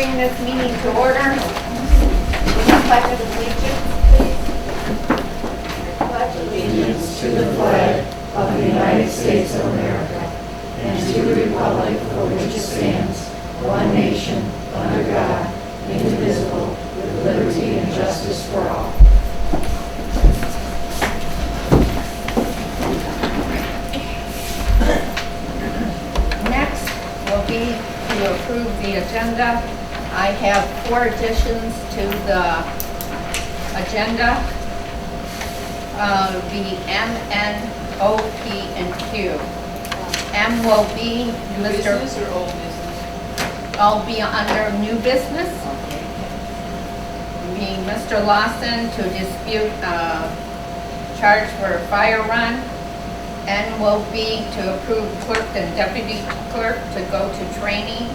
bring this meeting to order. Pledge of allegiance, please. Pledge allegiance to the flag of the United States of America and to the republic for which it stands, one nation, under God, indivisible, with liberty and justice for all. Next will be to approve the agenda. I have 4 additions to the agenda. The M, N, O, P, and Q. M will be New Mr. business or old business? I'll be under new business. Okay. Be Mr. Lawson to dispute charge for a fire run. N will be to approve clerk and deputy clerk to go to training.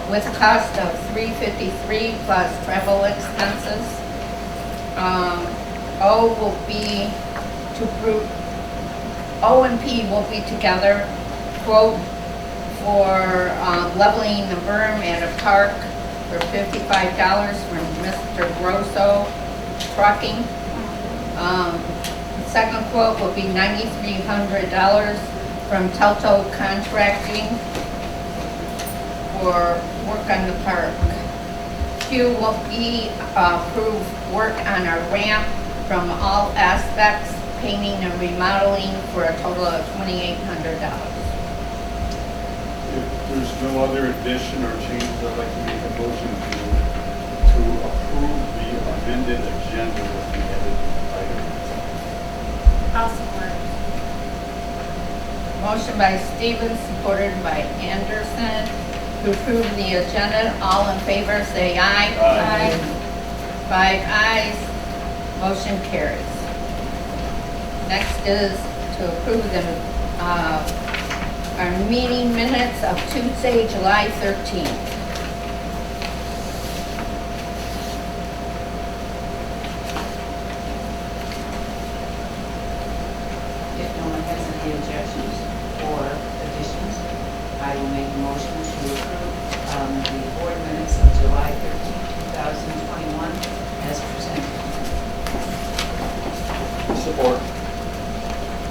With a cost of $353 plus travel expenses. O will be to approve, O and P will be together. Quote for leveling the berm at a park for $55 from Mr. Grosso Trucking. Second quote will be $9,300 from Telto Contracting for work on the park. Q will be approved work on our ramp from all aspects, painting and remodeling for a total of $2,800. If there's no other addition or changes, I'd like to make a motion to approve the amended agenda with the added items. I'll support. Motion by Stevens, supported by Anderson, to approve the agenda. All in favor, say aye. Aye. 5 ayes. Motion carries. Next is to approve our meeting minutes of Tuesday, July 13th. If no one has any objections or additions, I will make a motion to approve the board minutes of July 13, 2021 as presented. Support.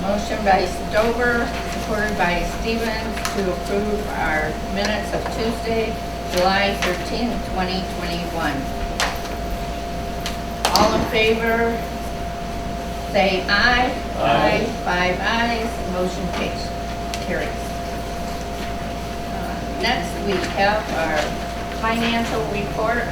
Motion by Stover, supported by Stevens, to approve our minutes of Tuesday, July 13th, 2021. All in favor, say aye. Aye. 5 ayes, motion carries. Next, we have our financial report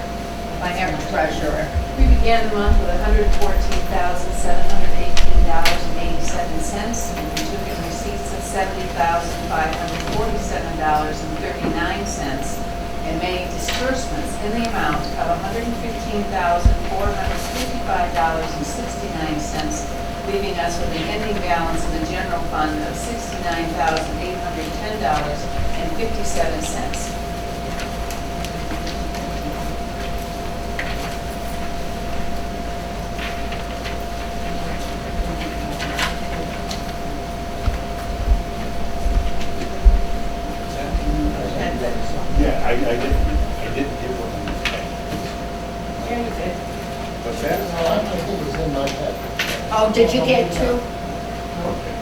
by our treasurer. We began the month with $114,718.87, and we took in receipts of $70,547.39, and made disbursements in the amount of $115,455.69, leaving us with an ending balance in the general fund of $69,810.57. Yeah, I didn't get one. Yeah, you did. What's that? I think it was in my head. Oh, did you get 2? Okay.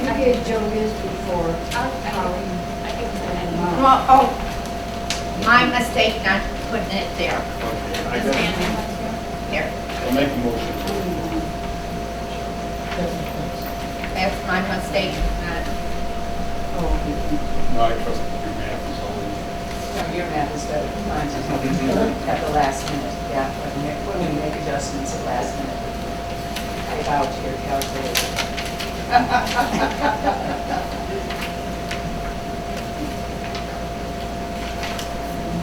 You gave Joe his before. Well, oh, my mistake not putting it there. Okay, I got it. Here, I'll make a motion. that's my mistake. No, I trust your math is always. No, your math is better than mine, just what we do at the last minute, yeah, when we make adjustments at last minute. I bow to your calculator.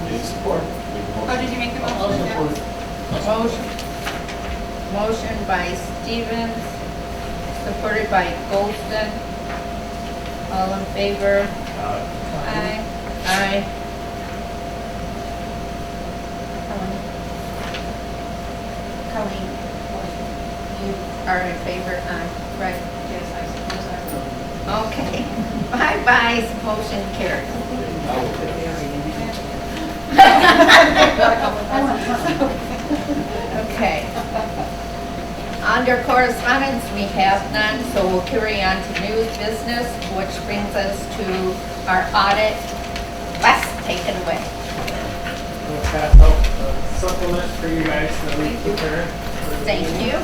Any support? Oh, did you make the I'll motion? support. Motion by Stevens, supported by Goldston. All in favor? Aye. Aye. Colleen, you are in favor? Aye, right? Yes, I suppose I will. Okay. Bye-bye, motion carries. Okay. Under correspondence, we have none, so we'll carry on to new business, which brings us to our audit. Wes, take it away. We'll pass out a supplement for you guys that we prepared. Thank you.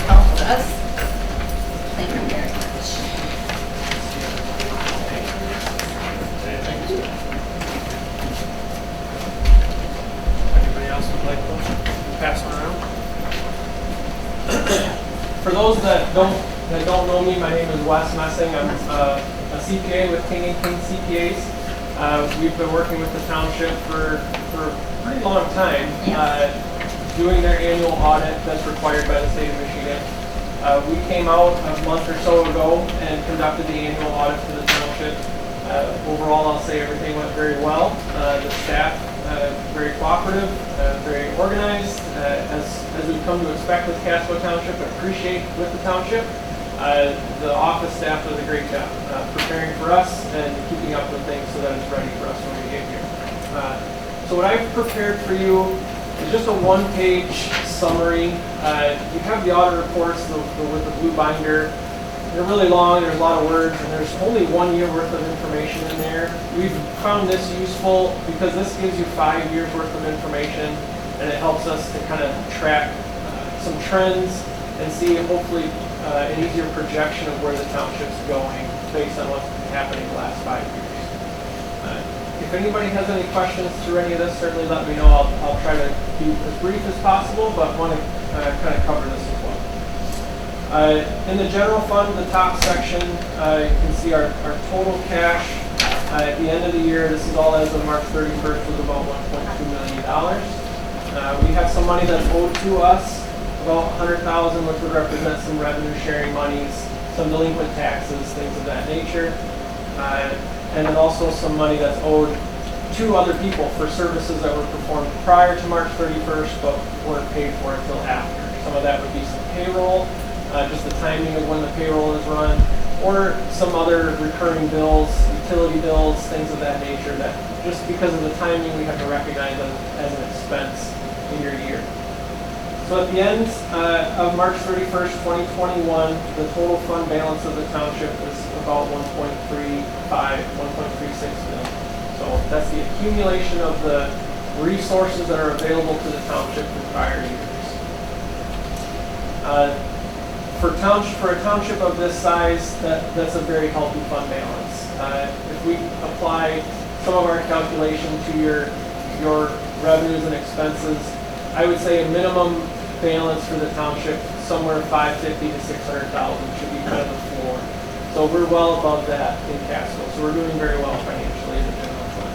Helped us. Thank you very much. Anybody else would like to pass one around? For those that don't know me, my name is Wes Messing. I'm a CPA with King & King CPAs. We've been working with the township for a pretty long time, doing their annual audit that's required by the state of Michigan. We came out a month or so ago and conducted the annual audit for the township. Overall, I'll say everything went very well. The staff, very cooperative, very organized, as we've come to expect with Casco Township and appreciate with the township. The office staff does a great job preparing for us and keeping up with things so that it's ready for us when we get here. So what I've prepared for you is just a one-page summary. You have the audit reports with the blue binder. They're really long, there's a lot of words, and there's only 1 year worth of information in there. We've found this useful because this gives you 5 years worth of information, and it helps us to kind of track some trends and see hopefully an easier projection of where the township's going based on what's been happening the last 5 years. If anybody has any questions through any of this, certainly let me know. I'll try to be as brief as possible, but want to kind of cover this as well. In the general fund, the top section, you can see our total cash at the end of the year. This is all as of March 31st, was about $1.2 million. We have some money that's owed to us, about $100,000, which would represent some revenue sharing monies, some delinquent taxes, things of that nature. And then also some money that's owed to other people for services that were performed prior to March 31st, but weren't paid for until after. Some of that would be some payroll, just the timing of when the payroll is run, or some other recurring bills, utility bills, things of that nature that just because of the timing we have to recognize as an expense in your year. So at the end of March 31st, 2021, the total fund balance of the township is about 1.36 million. So that's the accumulation of the resources that are available to the township from prior years. For a township of this size, that's a very healthy fund balance. If we apply some of our calculation to your revenues and expenses, I would say a minimum balance for the township somewhere $550,000 to $600,000 should be kind of the floor. So we're well above that in Casco. So we're doing very well financially in the general fund.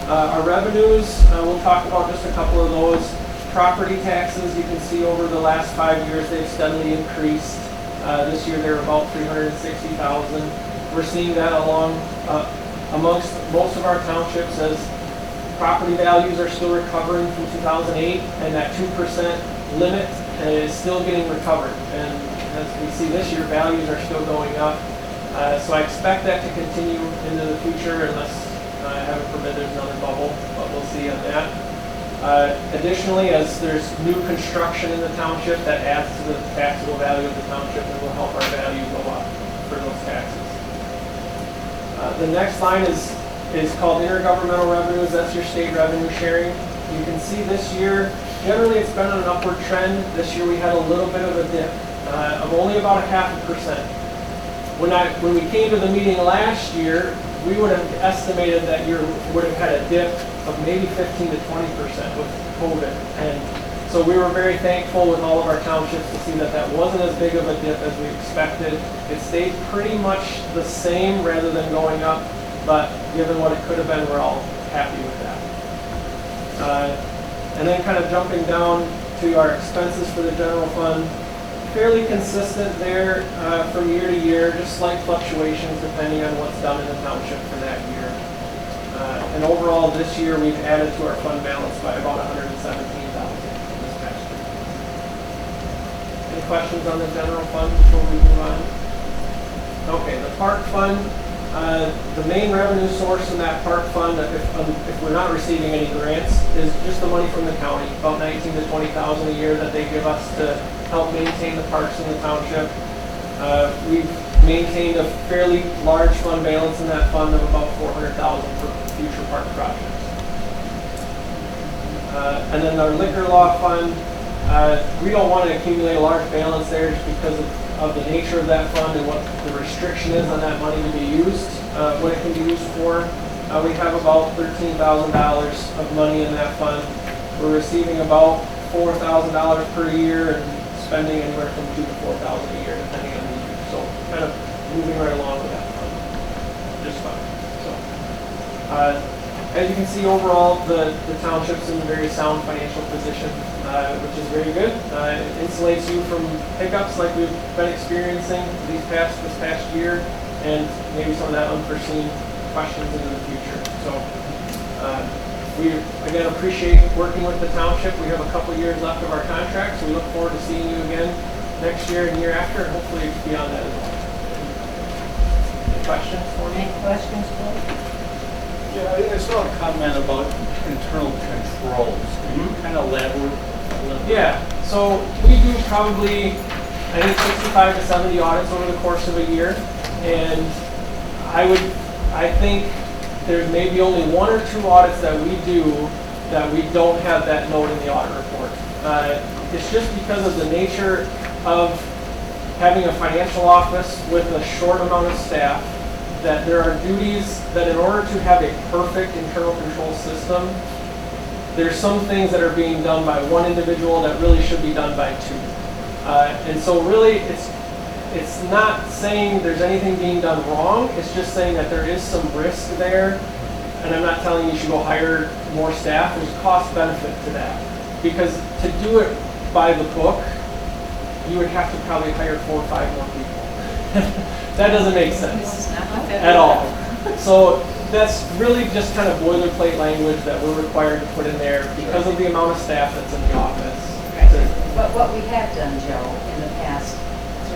Our revenues, we'll talk about just a couple of those. Property taxes, you can see over the last 5 years they've steadily increased. This year they're about $360,000. We're seeing that amongst most of our townships as property values are still recovering from 2008, and that 2% limit is still getting recovered. And as we see this year, values are still going up. So I expect that to continue into the future unless, heaven forbid, there's another bubble, but we'll see on that. Additionally, as there's new construction in the township, that adds to the taxable value of the township and will help our value go up for those taxes. The next line is called Intergovernmental Revenues. That's your state revenue sharing. You can see this year, generally it's been on an upward trend. This year we had a little bit of a dip of only about 0.5%. When we came to the meeting last year, we would have estimated that year would have had a dip of maybe 15 to 20% with COVID. And so we were very thankful with all of our townships to see that wasn't as big of a dip as we expected. It stayed pretty much the same rather than going up, but given what it could have been, we're all happy with that. And then kind of jumping down to our expenses for the general fund, fairly consistent there from year to year, just slight fluctuations depending on what's done in the township for that year. And overall this year we've added to our fund balance by about $117,000 this past year. Any questions on the general fund before we move on? Okay, the park fund, the main revenue source in that park fund, if we're not receiving any grants, is just the money from the county, about $19,000 to $20,000 a year that they give us to help maintain the parks in the township. We've maintained a fairly large fund balance in that fund of about $400,000 for future park projects. And then our liquor law fund, we don't want to accumulate a large balance there just because of the nature of that fund and what the restriction is on that money to be used, what it can be used for. We have about $13,000 of money in that fund. We're receiving about $4,000 per year and spending anywhere from $2,000 to $4,000 a year depending on the year. So kind of moving right along with that fund, just fine. So, as you can see, overall, the township's in a very sound financial position, which is very good. It insulates you from hiccups like we've been experiencing this past year, and maybe some of that unforeseen questions into the future. So, we again appreciate working with the township. We have a couple years left of our contract, so we look forward to seeing you again next year and year after, and hopefully beyond that as well. Any questions for me? Any questions, Bill? Yeah, I saw a comment about internal controls. Can you kind of elaborate a little bit? Yeah, so we do probably, I think, 65 to 70 audits over the course of a year, and I think there's maybe only 1 or 2 audits that we do that we don't have that note in the audit report. It's just because of the nature of having a financial office with a short amount of staff, that there are duties that in order to have a perfect internal control system, there's some things that are being done by 1 individual that really should be done by 2. And so really it's not saying there's anything being done wrong, it's just saying that there is some risk there, and I'm not telling you should go hire more staff. There's a cost benefit to that. Because to do it by the book, you would have to probably hire 4 or 5 more people. That doesn't make sense at all. So that's really just kind of boilerplate language that we're required to put in there because of the amount of staff that's in the office. But what we have done, Joe, in the past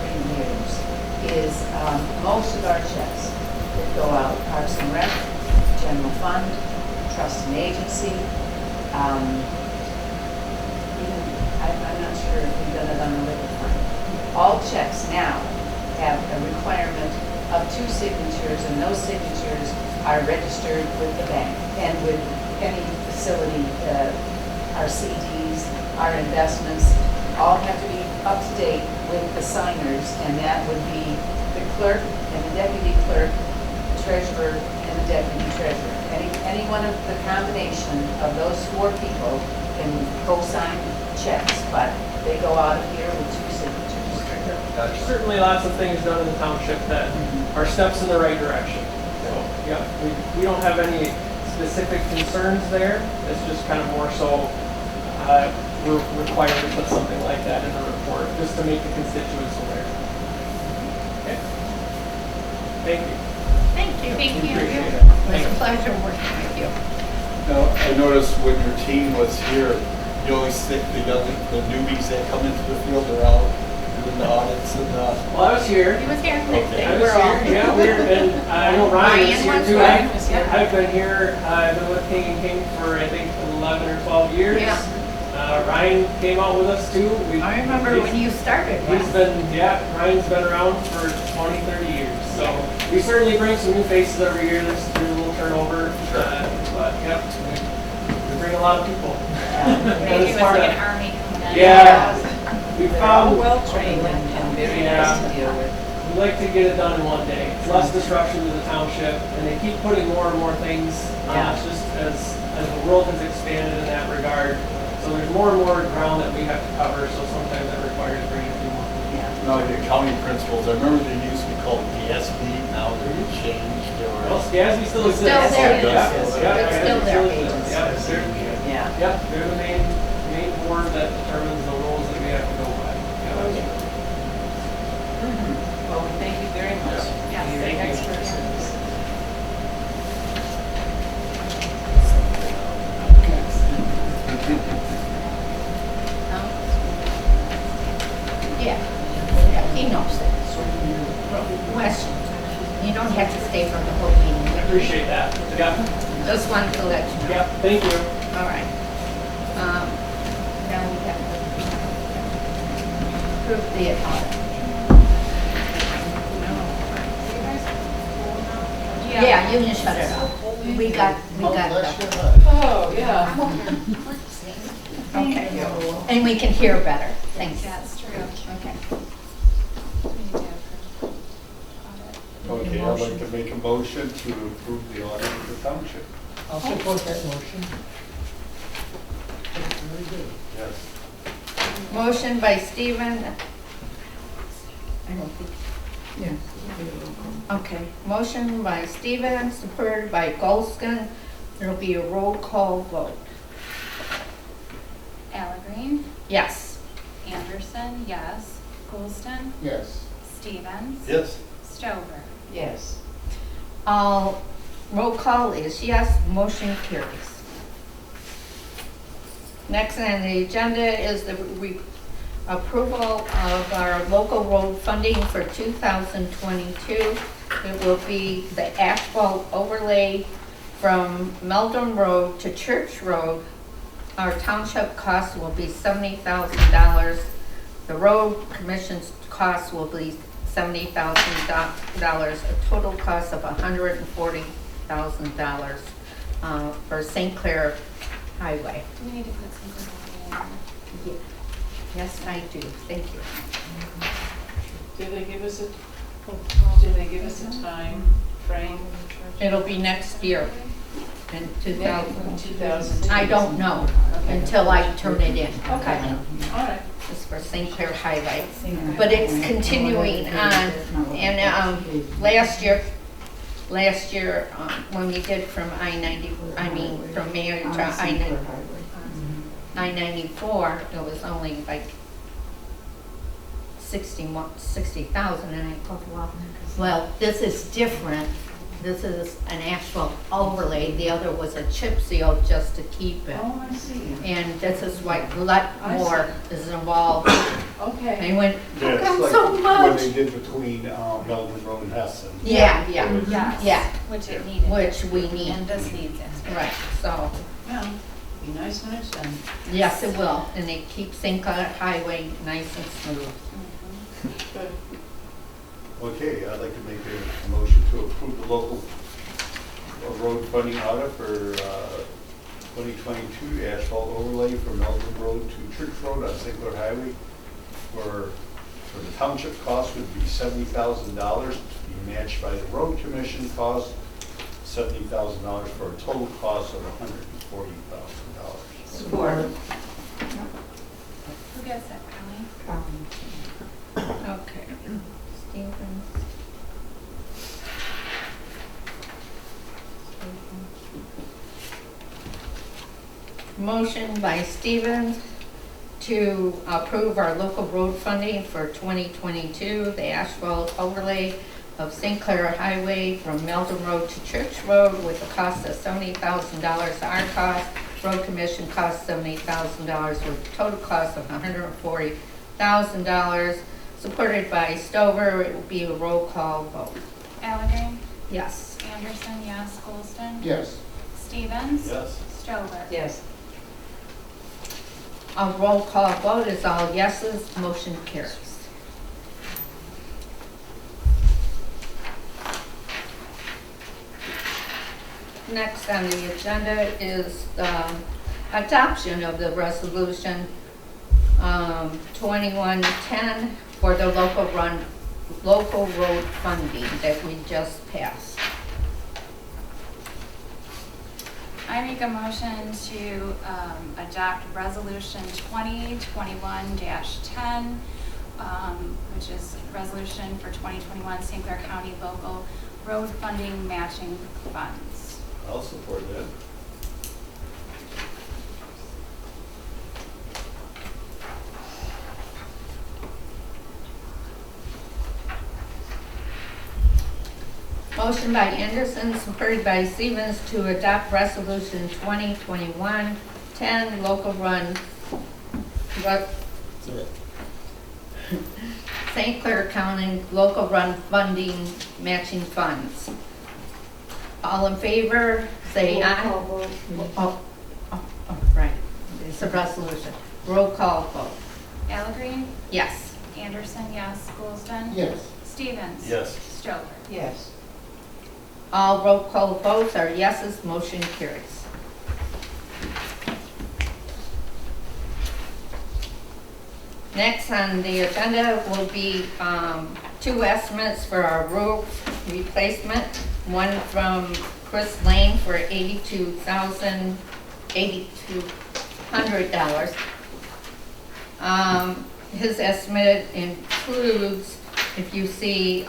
3 years is most of our checks that go out, Parks and Rec, General Fund, Trust and Agency, even, I'm not sure if we've done it on the liquor fund. All checks now have a requirement of 2 signatures, and those signatures are registered with the bank and with any facility, our CDs, our investments, all have to be up to date with the signers, and that would be the clerk and the deputy clerk, treasurer and the deputy treasurer. Any one of the combination of those 4 people can co-sign checks, but they go out of here with 2 signatures. There's certainly lots of things done in the township that are steps in the right direction. So, yeah, we don't have any specific concerns there. It's just kind of more so we're required to put something like that in the report just to make the constituents aware. Okay. Thank you. Thank you. Thank you. Appreciate it. It was a pleasure working with you. Now, I noticed when your team was here, you always stick the newbies that come into the field, they're out doing the audits and Well, I was here. He was here. Okay. I was here, yeah, and I know Ryan was here Ryan too. was here. I've been here, I've been with King & King for I think 11 or 12 years. Yeah. Ryan came out with us too. I remember when you started. He's been, Ryan's been around for 20, 30 years. So we certainly bring some new faces every year. There's a little turnover. But yeah, we bring a lot of people. Maybe it was like an army coming in. Yeah. We They're all found well trained and very nice to deal with. we like to get it done in one day. It's less disruption to the township, and they keep putting more and more things on us just as the world has expanded in that regard. So there's more and more ground that we have to cover, so sometimes that requires bringing a few more people. Yeah. now the accounting principles. I remember they used to be called GASB, now they're changed. Well, Gatsby still exists. Still there. Yeah, It's yeah, still Gatsby there. exists. Yeah, Yeah. yep, they're the main board that determines the rules that we have to go by. Yeah, that's right. Well, we thank you very much Yes, for your thank you. expert service. Yeah, he knows that. Wes, you don't have to stay for the whole I meeting. appreciate that. Yep, Just wanted to let you know. yep, thank you. All right. Now we have to approve the audit. Yeah, you can shut it off. We got that. Oh, yeah. Okay. And we can hear better. Thanks. That's true. Okay. Okay, I'd like to make a motion to approve the audit of the township. I'll support that motion. Very good. Yes. Motion by Stephen. I don't think. Yeah. Okay. Motion by Stephen, supported by Golston. There'll be a roll call vote. Allegreen, Yes. Anderson, yes. Goldston, Yes. Stevens, Yes. Stover. Yes. Roll call is yes, motion carries. Next on the agenda is the approval of our local road funding for 2022. It will be the asphalt overlay from Meldrum Road to Church Road. Our township cost will be $70,000. The road commission's cost will be $70,000, a total cost of $140,000 for St. Clair Highway. Do we need to put something on Yes, I do. Thank you. Did they give us a time frame? It'll be next year in 2000. 2000. I don't know until I turn it in. Okay. All right. It's for St. Clair Highway. But it's continuing on. And last year, when we did from from Mayor to I-94, it was only like 60,000, and I thought, well, this is different. This is an actual overlay. The other was a chip seal just to keep it. Oh, I see. And this is why a lot I more is involved. Okay. I went, Yeah, how it's come like so What much? they did between Meldrum Road and Hessen. Yeah, Yes. Yeah. Which it needed. Which we need. And this needs it. Right, so, Yeah, be nice when it's done. yes, it will. And they keep St. Clair Highway nice and smooth. Good. Okay, I'd like to make a motion to approve the local road funding audit for 2022 asphalt overlay from Meldrum Road to Church Road on St. Clair Highway. For the township cost would be $70,000 to be matched by the road commission cost, $70,000 for a total cost of $140,000. Support. Who gets that, Kelly? Okay. Stevens. Motion by Stevens to approve our local road funding for 2022, the asphalt overlay of St. Clair Highway from Meldrum Road to Church Road with a cost of $70,000. Our cost, road commission cost $70,000 with a total cost of $140,000. Supported by Stover. It will be a roll call vote. Allegreen, Yes. Anderson, yes. Goldston, Yes. Stevens, Yes. Stover. Yes. A roll call vote is all yeses, motion carries. Next on the agenda is the adoption of the resolution 2110 for the local road funding that we just passed. I make a motion to adopt resolution 2021-10, which is resolution for 2021 St. Clair County local road funding matching funds. I'll support that. Motion by Anderson, supported by Stevens to adopt resolution 2021-10, local St. Clair County Local Run Funding Matching Funds. All in favor, say Roll aye. call vote. Right, it's a resolution. Roll call vote. Allegrein, Yes. Anderson, yes. Goldston, Yes. Stevens. Yes. Stover. Yes. All roll call votes are yeses, motion carries. Next on the agenda will be two estimates for our roof replacement. One from Chris Lane for $8,200. His estimate includes, if you see,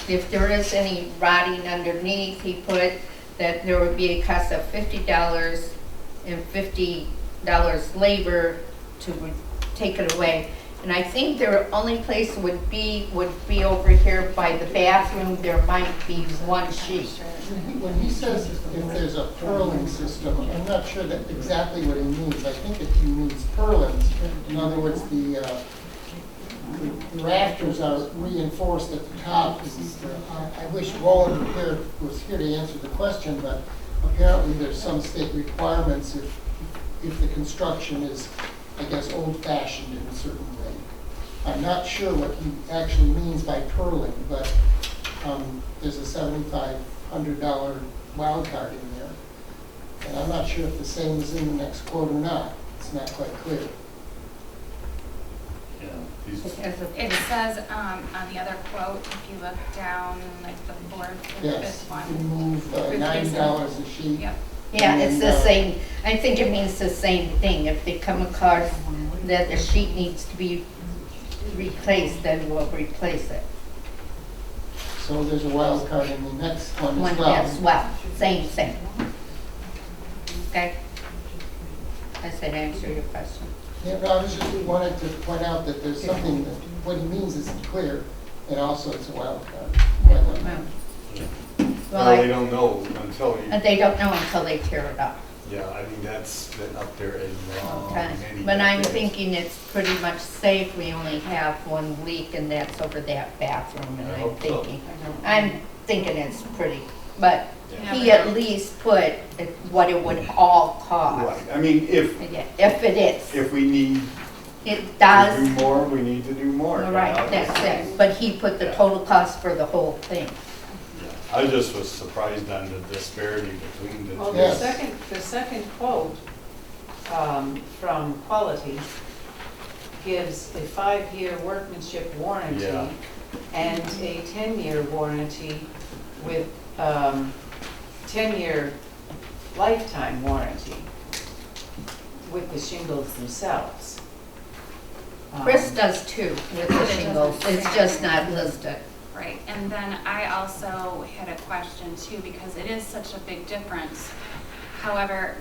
if there is any rotting underneath, he put that there would be a cost of $50 and $50 labor to take it away. And I think their only place would be over here by the bathroom. There might be one sheet. When he says if there's a purling system, I'm not sure that exactly what he means. I think if he means purlins, in other words, the rafters are reinforced at the top. I wish Roland was here to answer the question, but apparently there's some state requirements if the construction is, I guess, old-fashioned in a certain way. I'm not sure what he actually means by purling, but there's a $7,500 wild card in there. And I'm not sure if the same is in the next quote or not. It's not quite clear. Yeah. These- It says on the other quote, if you look down, like the fourth or Yes, fifth you one. can move $9 a sheet. Yep. Yeah, it's the And, same, I think it means the same thing. If they come across that the sheet needs to be replaced, then we'll replace it. So there's a wild card in the next one One as well. as well, same thing. Okay? I said answer your question. Yeah, no, I was just wanted to point out that there's something that, what he means isn't clear, and also it's a wild card. Well, Well, they I- don't know until you, they don't know until they tear it up. yeah, I mean, that's been up there as Okay, many but I'm decades. thinking it's pretty much safe. We only have one leak, and that's over that bathroom, and I hope so. I'm thinking it's pretty, but Yeah. he at least put what it would all cost. Right, I mean, if If it is, we need it to does, do more, we need to do more. all right, that's it, but he put the total cost for the whole thing. I just was surprised on the disparity between the Well, two. Yes. the second quote from Quality gives a 5-year workmanship warranty Yeah. and a 10-year warranty with 10-year lifetime warranty with the shingles themselves. Chris does too with the shingles, it's just not listed. Right, and then I also had a question too, because it is such a big difference. However,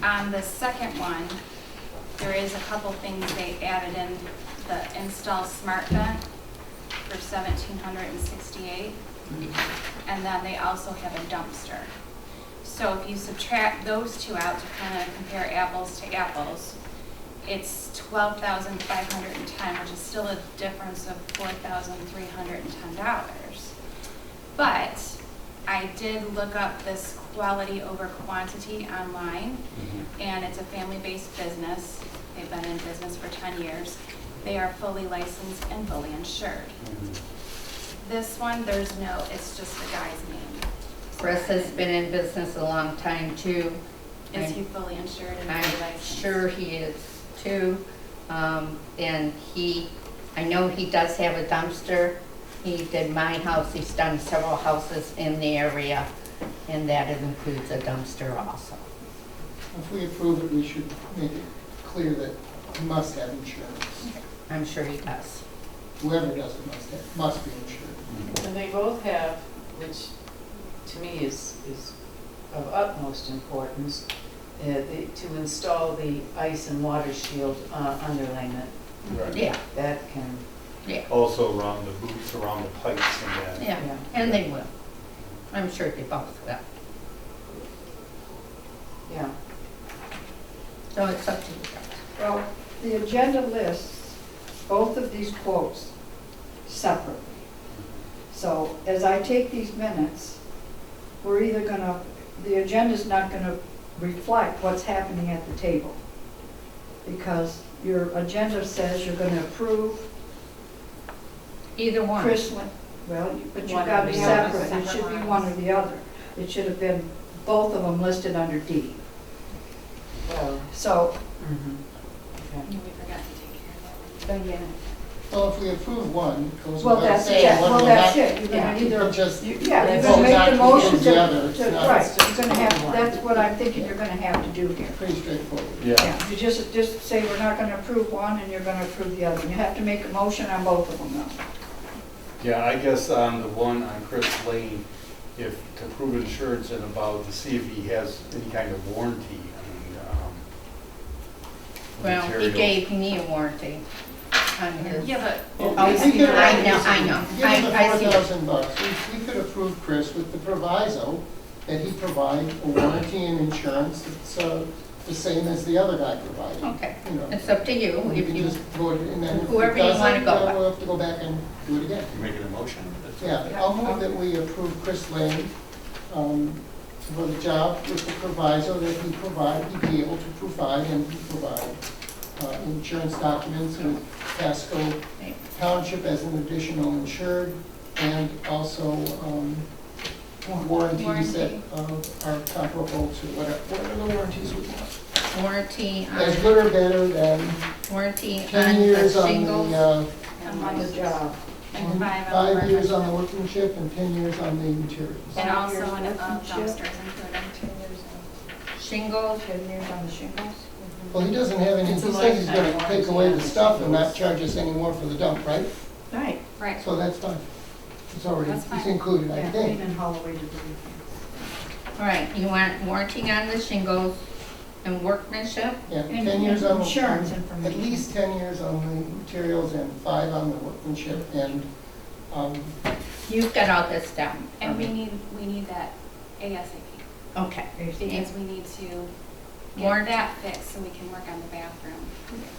on the second one, there is a couple things they added in, the install smart vent for $1,768. And then they also have a dumpster. So if you subtract those two out to kind of compare apples to apples, it's $12,510, which is still a difference of $4,310. But I did look up this quality over quantity online, and it's a family-based business. They've been in business for 10 years. They are fully licensed and fully insured. This one, there's no, it's just the guy's name. Chris has been in business a long time too. Is he fully insured and I'm fully licensed? sure he is too. And I know he does have a dumpster. He did my house, he's done several houses in the area, and that includes a dumpster also. If we approve it, we should make it clear that he must have insurance. I'm sure he does. Whoever does it must be insured. And they both have, which to me is of utmost importance, to install the ice and water shield underlayment. Right. Yeah, That can, yeah, Also around the boots, around the pipes and that. yeah, Yeah. and they will. I'm sure they both will. yeah. So it's up to you guys. Well, the agenda lists both of these quotes separately. So as I take these minutes, we're either gonna, the agenda's not gonna reflect what's happening at the table. Because your agenda says you're gonna approve Either one. Chris, well, but you've One got or to be the other. separate. It should be one or the other. It should have been both of them listed under D. Well, So, No, we forgot to take care of that. yeah. Well, if we approve one, it goes Well, without that's saying it. one Well, will that's not. it. You're gonna You either, can just yeah, you're vote gonna make not the to motion approve to, the other. It's not- right, you're gonna have, that's what I'm thinking you're gonna have to do here. Pretty straightforward. Yeah, you just say we're not gonna approve one and you're gonna approve the other. You have to make a motion on both of them though. Yeah, I guess on the one on Chris Lane, if to prove insurance and about to see if he has any kind of warranty on Well, he materials. gave me a warranty on his. Yeah, but Oh, We could- I know. Give him the I see. $4,000. We could approve Chris with the proviso that he provide a warranty and insurance that's the same as the other guy provided. Okay, You know. it's up to you. We If can you, just vote it, and then if it Whoever you wanna doesn't, go then with. we'll have to go back and do it again. You making a motion? Yeah, I'll move that we approve Chris Lane for the job with the proviso that he'd be able to provide and provide insurance documents with Casco Township as an additional insured, and also warranties that are comparable to what are the warranties we want? warranty As on, good or better than warranty 10 on years the on shingles. and On the one- job. and 5 on the 5 years on the workmanship. workmanship and 10 years on the materials. And 5 also years in workmanship. dumpsters included. Shingles, 10 years on the shingles. Well, he doesn't have any, he It's a said he's gonna lifetime take away the warranty on stuff and not shingles. charge us any more for the dump, right? Right. Right. So that's fine. It's already, That's it's fine. included, I Yeah, think. and Holloway to do. all right, you want warranty on the shingles and workmanship? Yeah, And 10 years on, insurance at information. least 10 years on the materials and 5 on the workmanship, and, You've got all this down. for And we me. need that ASAP, Okay. because we need to get Warranty. that fixed so we can work on the bathroom.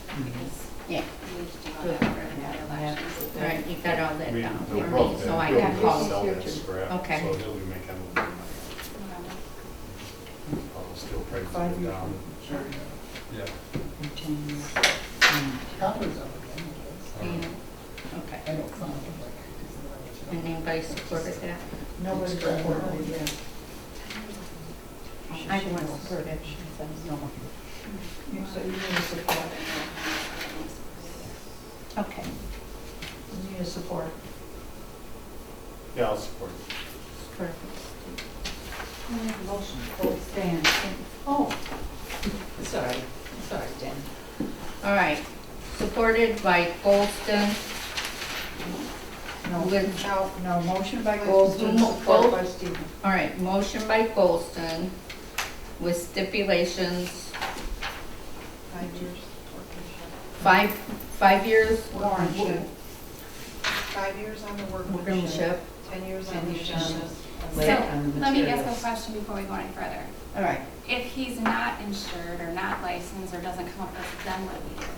Because Yeah, we need to do all that for the other elections. all right, you got all that We down we for broke me, that. so I We'll can call. sell here that too. scrap, Okay. so he'll be making a little bit of money. Steel prices 5 go years. down. Yeah. copper's up again. Okay, I don't find it like. and anybody supported that? Nobody supported it, yeah. I want to support it. No. So you need a support. Okay. You need a support. Yeah, I'll support it. Perfect. make a motion. Both stand. Oh, Sorry, Dan. All right, supported by Goldston. no, With- no, motion by Goldston, support by Stevens. All right, motion by Goldston with stipulations, 5 years. 5 years Warranty. 5 years on the workmanship, workmanship. 10 years on 10 the years on shingles. the, So, on the let me ask materials. a question before we go any further. All right, If he's not insured or not licensed or doesn't come up with, then what do we do?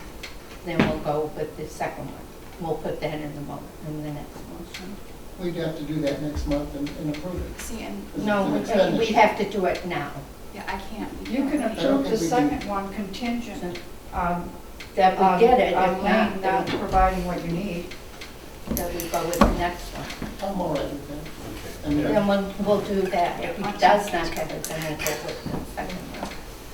then we'll go with the second one. We'll put that in the next motion. We'd have to do that next month and approve it. See, and, No, we have to do it now. yeah, I can't. You can don't approve the think we second one contingent on, That we get it, on if Lane not, not then providing what you need. we go with the next one. I'm all right with that. Okay. I mean, Then we'll do that. If he does not have it, then we'll go with the second one.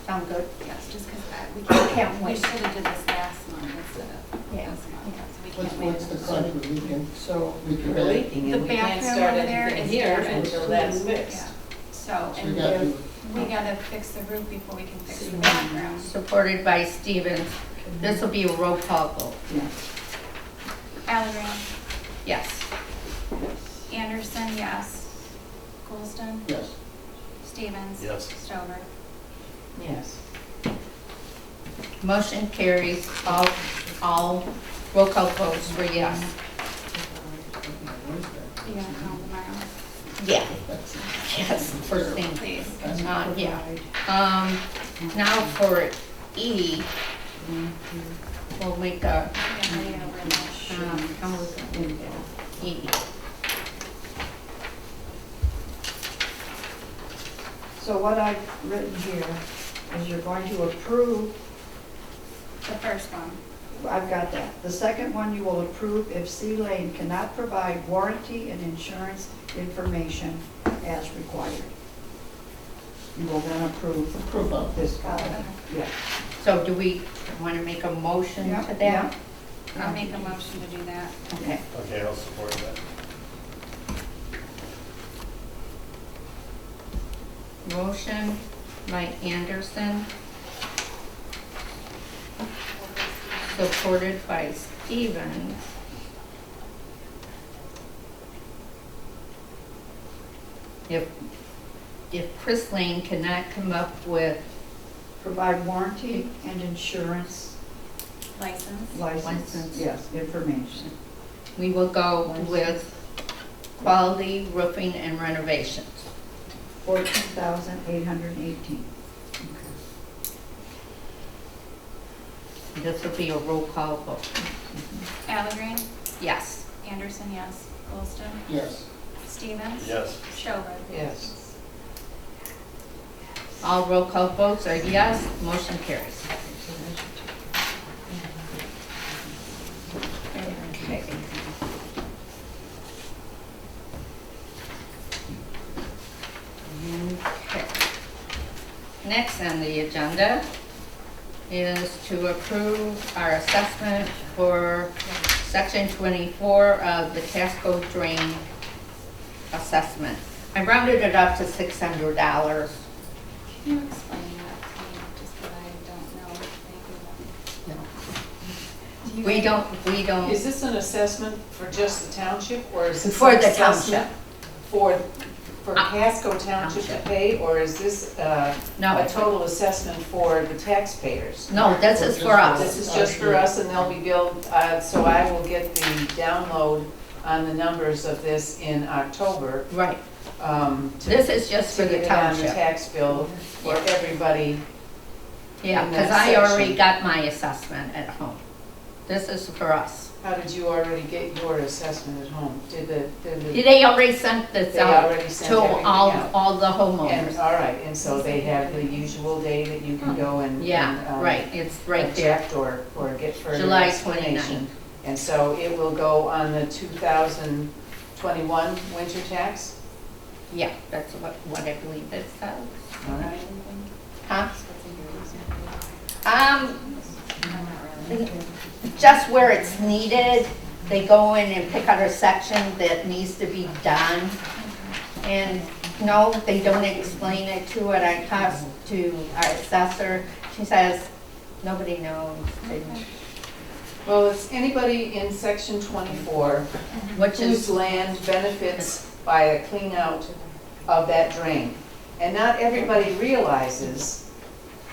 Sound good? Yes, just because we Can't can't, we wait. should have did this last month instead of Yeah. this month, so we What's, can't wait. what's the crunch with weekend? So, We We're leaking The and we can't bathroom start over there anything is here damaged. until that's Yeah, fixed. so, So we and got to, we gotta fix the roof before we can fix the bathroom. Supported by Stevens. This will be a roll call vote. Allery, Yes. Anderson, yes. Goldston, yes. Stevens. Yes. Stover. Yes. Motion carries. All roll call votes for yes. You gonna call tomorrow, Yeah. Yes, first thing. please? Yeah. Now for E, we'll make a Lay it over there. How was it? E. So what I've written here is you're going to approve, The first one. I've got that. The second one you will approve if C Lane cannot provide warranty and insurance information as required. You will then approve Approve of. this policy. Yeah. So do we want to make a motion Yeah, to that? yeah. I'll make a motion to do that. Okay. Okay, I'll support that. Motion by Anderson. Supported by Stevens. If Chris Lane cannot come up with Provide warranty and insurance License. license, yes, information. we will go with quality roofing and renovations. 14,818. This will be a roll call vote. Allen, Yes. Anderson, yes. Goldston, Yes. Stevens. Yes. Schover. Yes. All roll call votes are yes, motion carries. Okay. Okay. Next on the agenda is to approve our assessment for section 24 of the Casco drain assessment. I rounded it up to $600. Can you explain that to me, just that I don't know? We don't, Is this an assessment for just the township, or is this For an the assessment township. for Casco Township to pay, or is this No. a total assessment for the taxpayers? No, this is for us. This is just for us, and they'll be billed, so I will get the download on the numbers of this in October. Right. To This is just for to the get it on the township. tax bill for everybody. Yeah, in because that I already section. got my assessment at home. This is for us. How did you already get your assessment at home? Did the They already sent this They out already sent to everything all, out. all the And, homeowners. all right, and so they have the usual day that you can go and. Yeah, and, right, it's right there. Object or get further July explanation. And so it will go on the 2021 winter tax? Yeah, that's what I believe it says. All right. Huh? Just where it's needed, they go in and pick out a section that needs to be done. And no, they don't explain it to it. I talked to our assessor. She says, nobody knows. Well, it's anybody in section 24 Which whose is, land benefits by a clean out of that drain. And not everybody realizes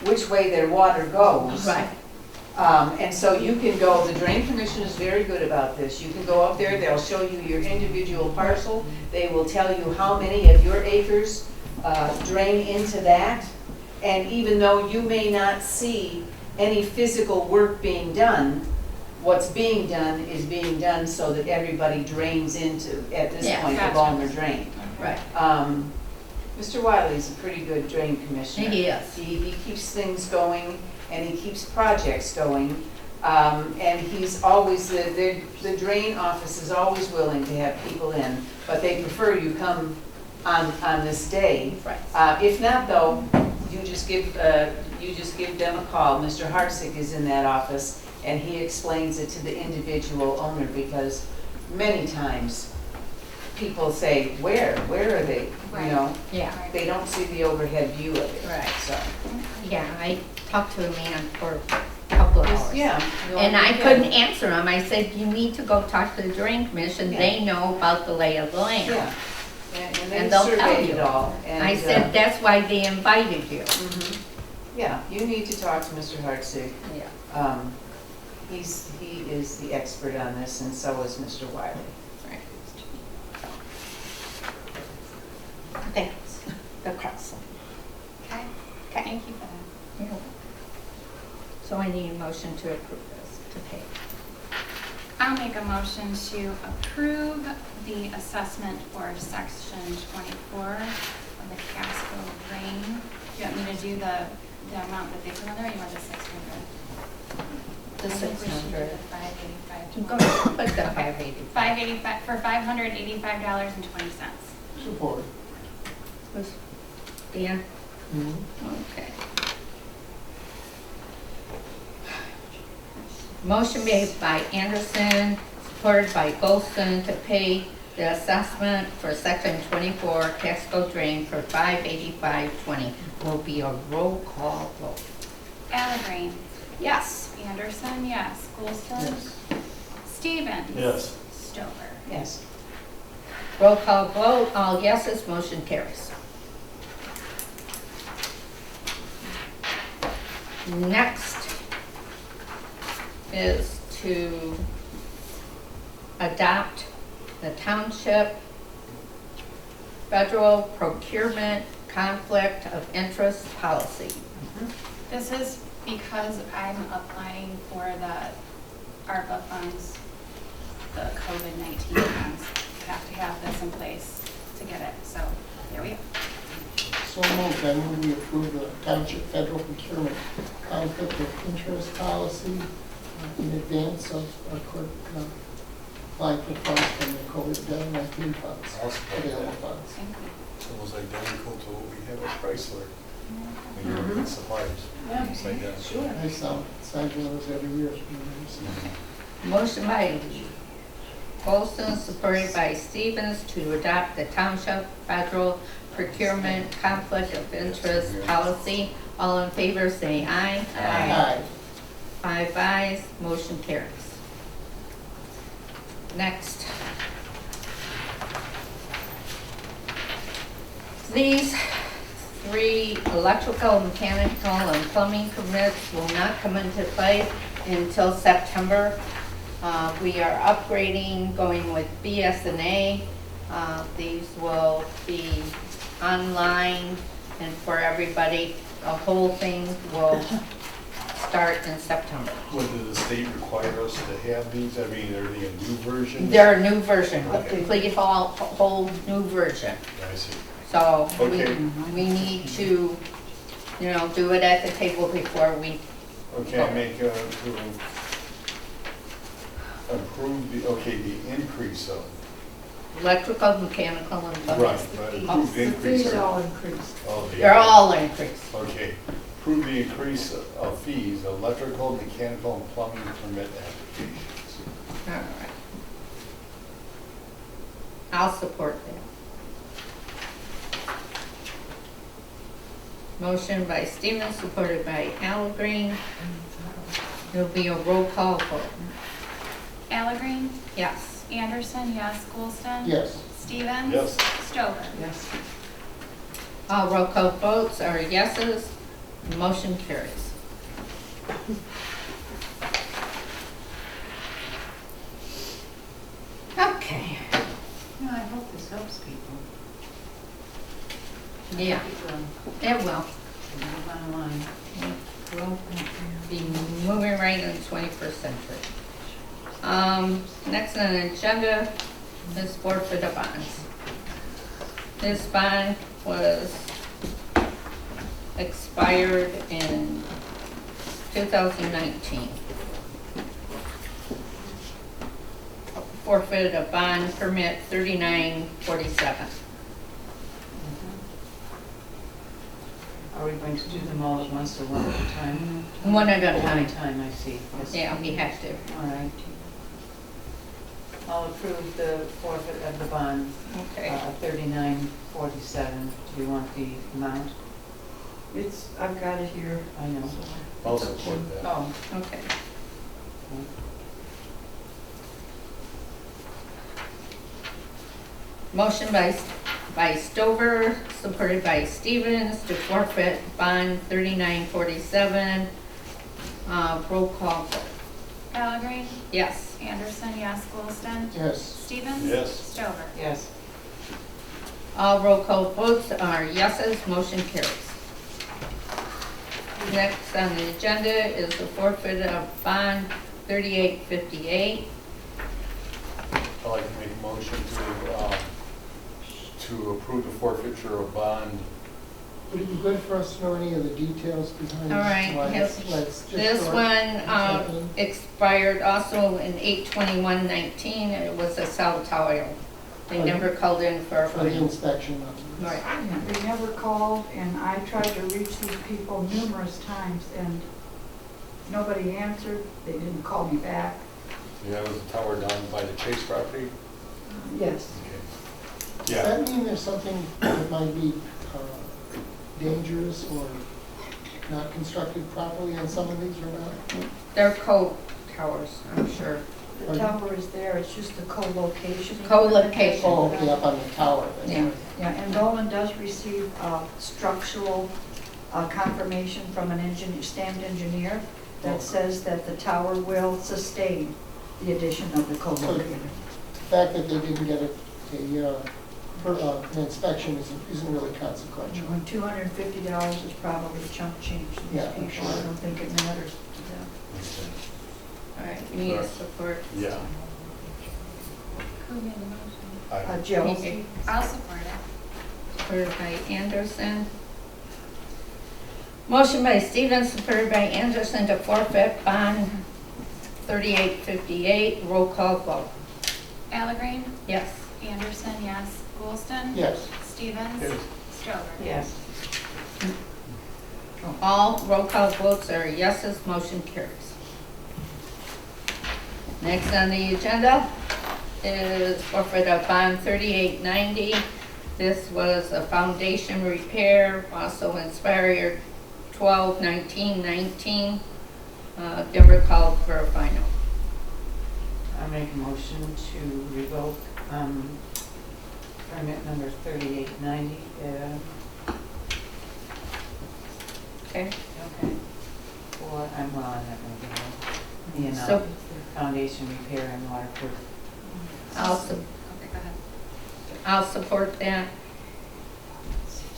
which way their water goes. right, And so you can go, the Drain Commission is very good about this. You can go up there, they'll show you your individual parcel. They will tell you how many of your acres drain into that. And even though you may not see any physical work being done, what's being done is being done so that everybody drains into, at this Yeah, point, the gotcha. Balmer Drain. right. Mr. Wiley's a pretty good drain commissioner. He is. He keeps things going, and he keeps projects going. And he's always, the drain office is always willing to have people in, but they prefer you come on this day. Right. If not, though, you just give them a call. Mr. Hartsick is in that office, and he explains it to the individual owner, because many times people say, where are they? Right. You know, Yeah, they don't see the overhead view of it. Right. So, yeah, I talked to a man for a couple of hours. yeah. And I couldn't answer him. I said, you need to go talk to the Drain Commission. Yeah. They know about the lay of the land. Yeah. And And they they'll tell surveyed you. it all. And, I said, that's why they invited you. mhm. Yeah, you need to talk to Mr. Hartsick. Yeah. He is the expert on this, and so is Mr. Wiley. Right. Thanks. The cross. Okay, Okay. thank you for that. So I need a motion to approve this, to pay. I'll make a motion to approve the assessment for section 24 of the Casco drain. Do you want me to do the amount that they put on there, or you want the 600? The I think we should do 600. the 585. Go ahead, put the 585. 585 for $585.20. Support. Dan? Mhm. Okay. Motion made by Anderson, supported by Golston to pay the assessment for section 24 Casco drain for $585.20. Will be a roll call vote. Allegreen, Yes. Anderson, yes. Golston, Yes. Stevens. Yes. Stover. Yes. Roll call vote, all yeses, motion carries. Next is to adopt the Township Federal Procurement Conflict of Interest Policy. This is because I'm applying for the ARPA funds, the COVID-19 funds. I have to have this in place to get it, so here we go. So moved. I move we approve the Township Federal Procurement Conflict of Interest Policy in advance of our court applying for funds from the COVID-19 funds, I'll support available that. funds. Thank you. It's almost identical to what we have at Chrysler. When you're looking at suppliers. Yeah, It's identical. sure. I sign those every year. Motion by Golston, supported by Stevens, to adopt the Township Federal Procurement Conflict of Interest Policy. All in favor, say aye. Aye. 5 ayes, motion carries. Next. These 3 electrical, mechanical, and plumbing permits will not come into play until September. We are upgrading, going with BSNA. These will be online and for everybody. The whole thing will start in September. What, did the state require us to have these? I mean, are they a new version? They're a new version, a Okay. complete whole new version. I see. So Okay. we need to, do it at the table before we, Okay, I make approve the increase of, electrical, mechanical, and plumbing. right, but approve the increase. Fees all increased. Oh, They're all increased. Okay, approve the increase of fees, electrical, mechanical, and plumbing permit applications. All right. I'll support that. Motion by Stevens, supported by Allegreen. It'll be a roll call vote. Allegreen, Yes. Anderson, yes. Golston. Yes. Stevens. Yes. Stover. Yes. All roll call votes are yeses. Motion carries. Okay. No, I hope this helps people. Yeah, People it will. move on the line. We'll be moving right in the 21st century. Next on the agenda is forfeit of bonds. This bond was expired in 2019. Forfeit of bond permit 3947. Are we going to do them all at once or one at a time? One at a One time. at a time, I see. Yes. Yeah, we have to. All right. I'll approve the forfeit of the bond, Okay. 3947. Do you want the amount? I've got it here. I know. I'll support that. Oh, Okay. Motion by Stover, supported by Stevens, to forfeit bond 3947. Roll call vote. Allegreen, Yes. Anderson, yes. Golston. Yes. Stevens. Yes. Stover. yes. All roll call votes are yeses, motion carries. Next on the agenda is the forfeit of bond 3858. I'd like to make a motion to approve the forfeiture of bond. Would it be good for us to know any of the details behind this? All right, Let's just This start. one expired also in 8/21/19, and it was a cell tower. They never called in for a For the final. inspection of this. Right. Yeah, they never called, and I tried to reach these people numerous times, and nobody answered. They didn't call me back. Yeah, it was a tower down by the Chase property. Yes. Does Yeah, that mean there's something that might be dangerous or not constructed properly on some of these or not? They're code towers, I'm sure. The tower is there, it's just the co-location. Co-location. Oh, okay, up on the tower. That's Yeah. right. Yeah, and Dolan does receive structural confirmation from an engineer, stamped engineer that says that the tower will sustain the addition of the co-locator. The fact that they didn't get an inspection isn't really consequential. When $250 is probably a chunk change to these Yeah, people, sure. I don't think it matters to them. All right, you need a support. yeah. Who made the motion? Jill? Okay. I'll support it. Supported by Anderson. Motion by Stevens, supported by Anderson to forfeit bond 3858. Roll call vote. Allegrein? Yes. Anderson, yes. Goulston? Yes. Stevens? Yes. Stover? Yes. All roll call votes are yeses, motion carries. Next on the agenda is forfeit of bond 3890. This was a foundation repair, also inspired 12/19/19. Never called for a final. I make a motion to revoke permit number 3890. Okay? Okay. For, I'm not going to So- foundation repair and waterproof. Okay, go ahead. I'll support that.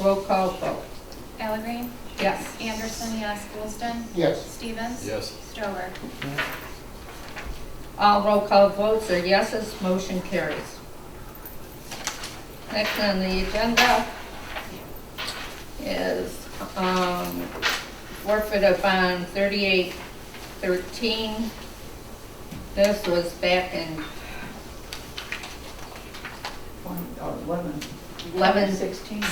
Roll call vote. Allegrein? Yes. Anderson, yes. Goulston? Yes. Stevens? Yes. Stover? All roll call votes are yeses, motion carries. Next on the agenda is forfeit of bond 3813. This was back in 16.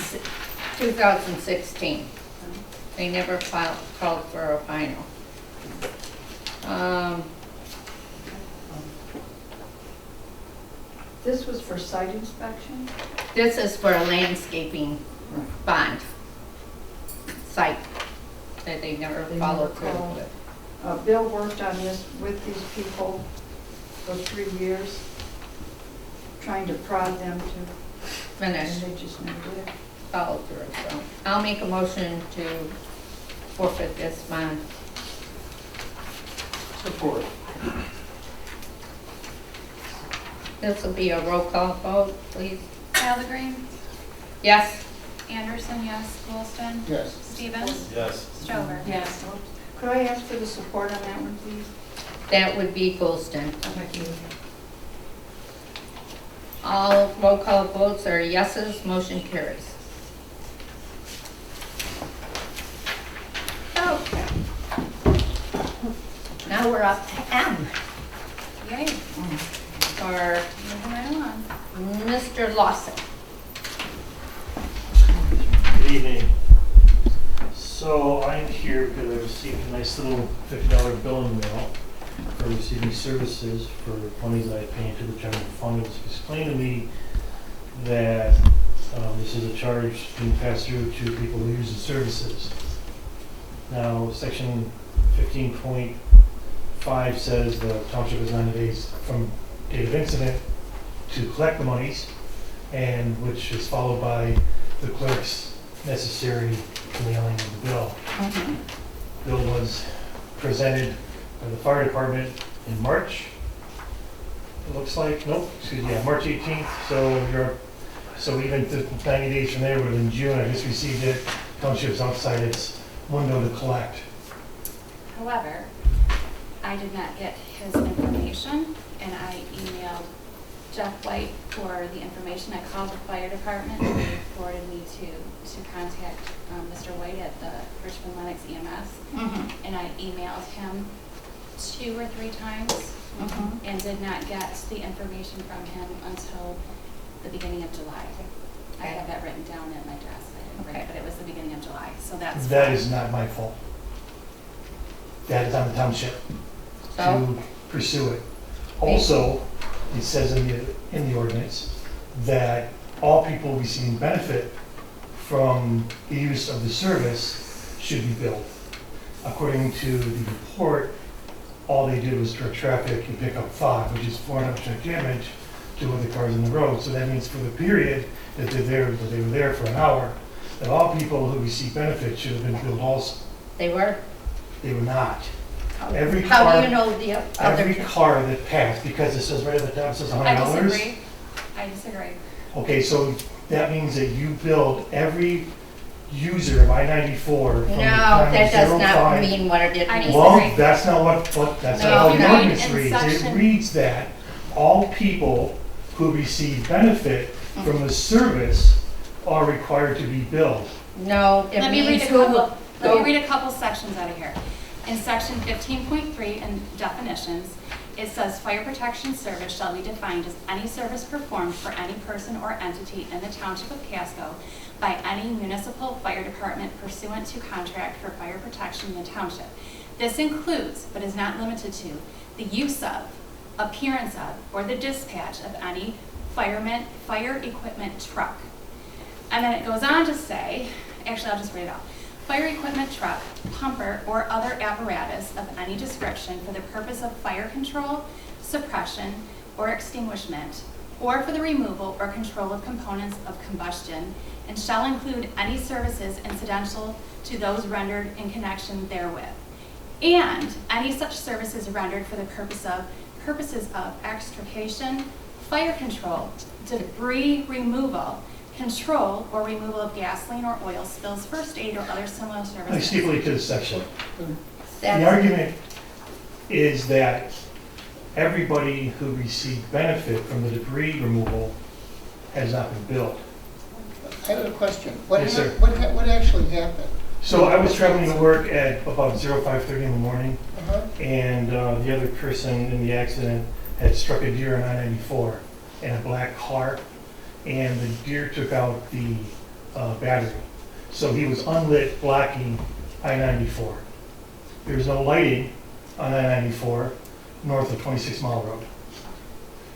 2016. They never called for a final. This was for site inspection? This is for a landscaping bond site that they never They followed never through called. with. Bill worked on this with these people for 3 years, trying to prod them to, and Finish, they just never did. follow through, so. I'll make a motion to forfeit this bond. Support. This will be a roll call vote, please. Allegrein? Yes? Anderson, yes. Goulston? Yes. Stevens? Yes. Stover? Yes. Could I ask for the support on that one, please? That would be Goulston. Thank you. All roll call votes are yeses, motion carries. Okay. Now we're up to M Yay. for Moving right along. Mr. Lawson. Good evening. So I'm here because I received a nice little $50 bill in the mail for receiving services for monies that I pay into the general fund. It was explained to me that this is a charge being passed through to people who use the services. Now, section 15.5 says the township has 90 days from date of incident to collect the monies, and which is followed by the clerk's necessary mailing of the bill. Bill was presented by the fire department in March. It looks like, nope, excuse me, yeah, March 18th. So even 90 days from there would have been June. I just received it. Township's outside its window to collect. However, I did not get his information, and I emailed Jeff White for the information. I called the fire department and they forwarded me to contact Mr. White at the Richmond Lennox EMS. Mhm. And I emailed him 2 or 3 times Mhm. and did not get the information from him until the beginning of July. I have that written down at my desk. I didn't bring it, Okay. but it was the beginning of July, so that's. That fine. is not my fault. That is on the township So, to pursue it. Also, it says in the ordinance that all people receiving benefit from the use of the service should be billed. According to the report, all they did was direct traffic and pick up 5, which is 400% damage to other cars on the road. So that means for the period that they were there for an hour, that all people who receive benefit should have been billed also. they were? They were not. How Every do car- you know the Every other? car that passed, because it says right at the top, it says I $100. disagree. I disagree. Okay, so that means that you billed every user of I-94 from the No, time that of does not 05. mean what it I means. Well, disagree. that's not that's No, not how you the read ordinance in reads. It section- reads that all people who receive benefit from the service are required to be billed. No, it Let me read means a who. couple, let go- me read a couple sections out of here. In section 15.3 in definitions, it says fire protection service shall be defined as any service performed for any person or entity in the Township of Casco by any municipal fire department pursuant to contract for fire protection in the township. This includes, but is not limited to, the use of, appearance of, or the dispatch of any fire equipment truck. And then it goes on to say, actually I'll just read it out. Fire equipment truck, pumper, or other apparatus of any description for the purpose of fire control, suppression, or extinguishment, or for the removal or control of components of combustion, and shall include any services incidental to those rendered in connection therewith, and any such services rendered for the purposes of extrication, fire control, debris removal, control or removal of gasoline or oil spills, first aid, or other similar I services. stipulate to this section. The That's- argument is that everybody who received benefit from the debris removal has not been billed. I have a question. What Yes, sir. what actually happened? So I was traveling to work at about 05:30 in the morning, Uh-huh. and the other person in the accident had struck a deer on I-94 in a black car, and the deer took out the battery. So he was unlit, blocking I-94. There was no lighting on I-94 north of 26 Mile Road.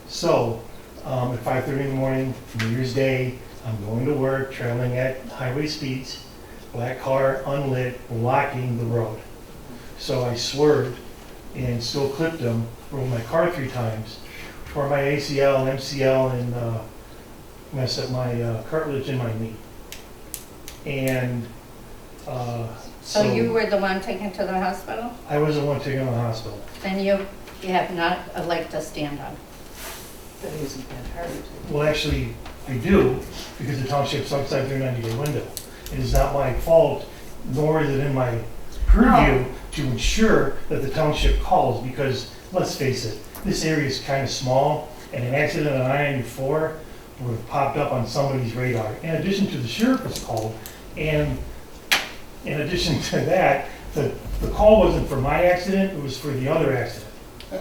So at 5:30 in the morning, New Year's Day, I'm going to work, traveling at highway speeds, black car, unlit, blocking the road. So I swerved and still clipped him, rolled my car 3 times, tore my ACL, MCL, and messed up my cartilage in my knee. And So you were the one taken to the hospital? I was the one taken to the hospital. And you have not a leg to stand on? That isn't that hard. Well, actually, I do, because the township's outside their 90-day window. It is not my fault, nor is it in my purview to ensure that the township calls, because, let's face it, this area is kind of small, and an accident on I-94 would have popped up on somebody's radar. In addition to the sheriff was called, and in addition to that, the call wasn't for my accident, it was for the other accident.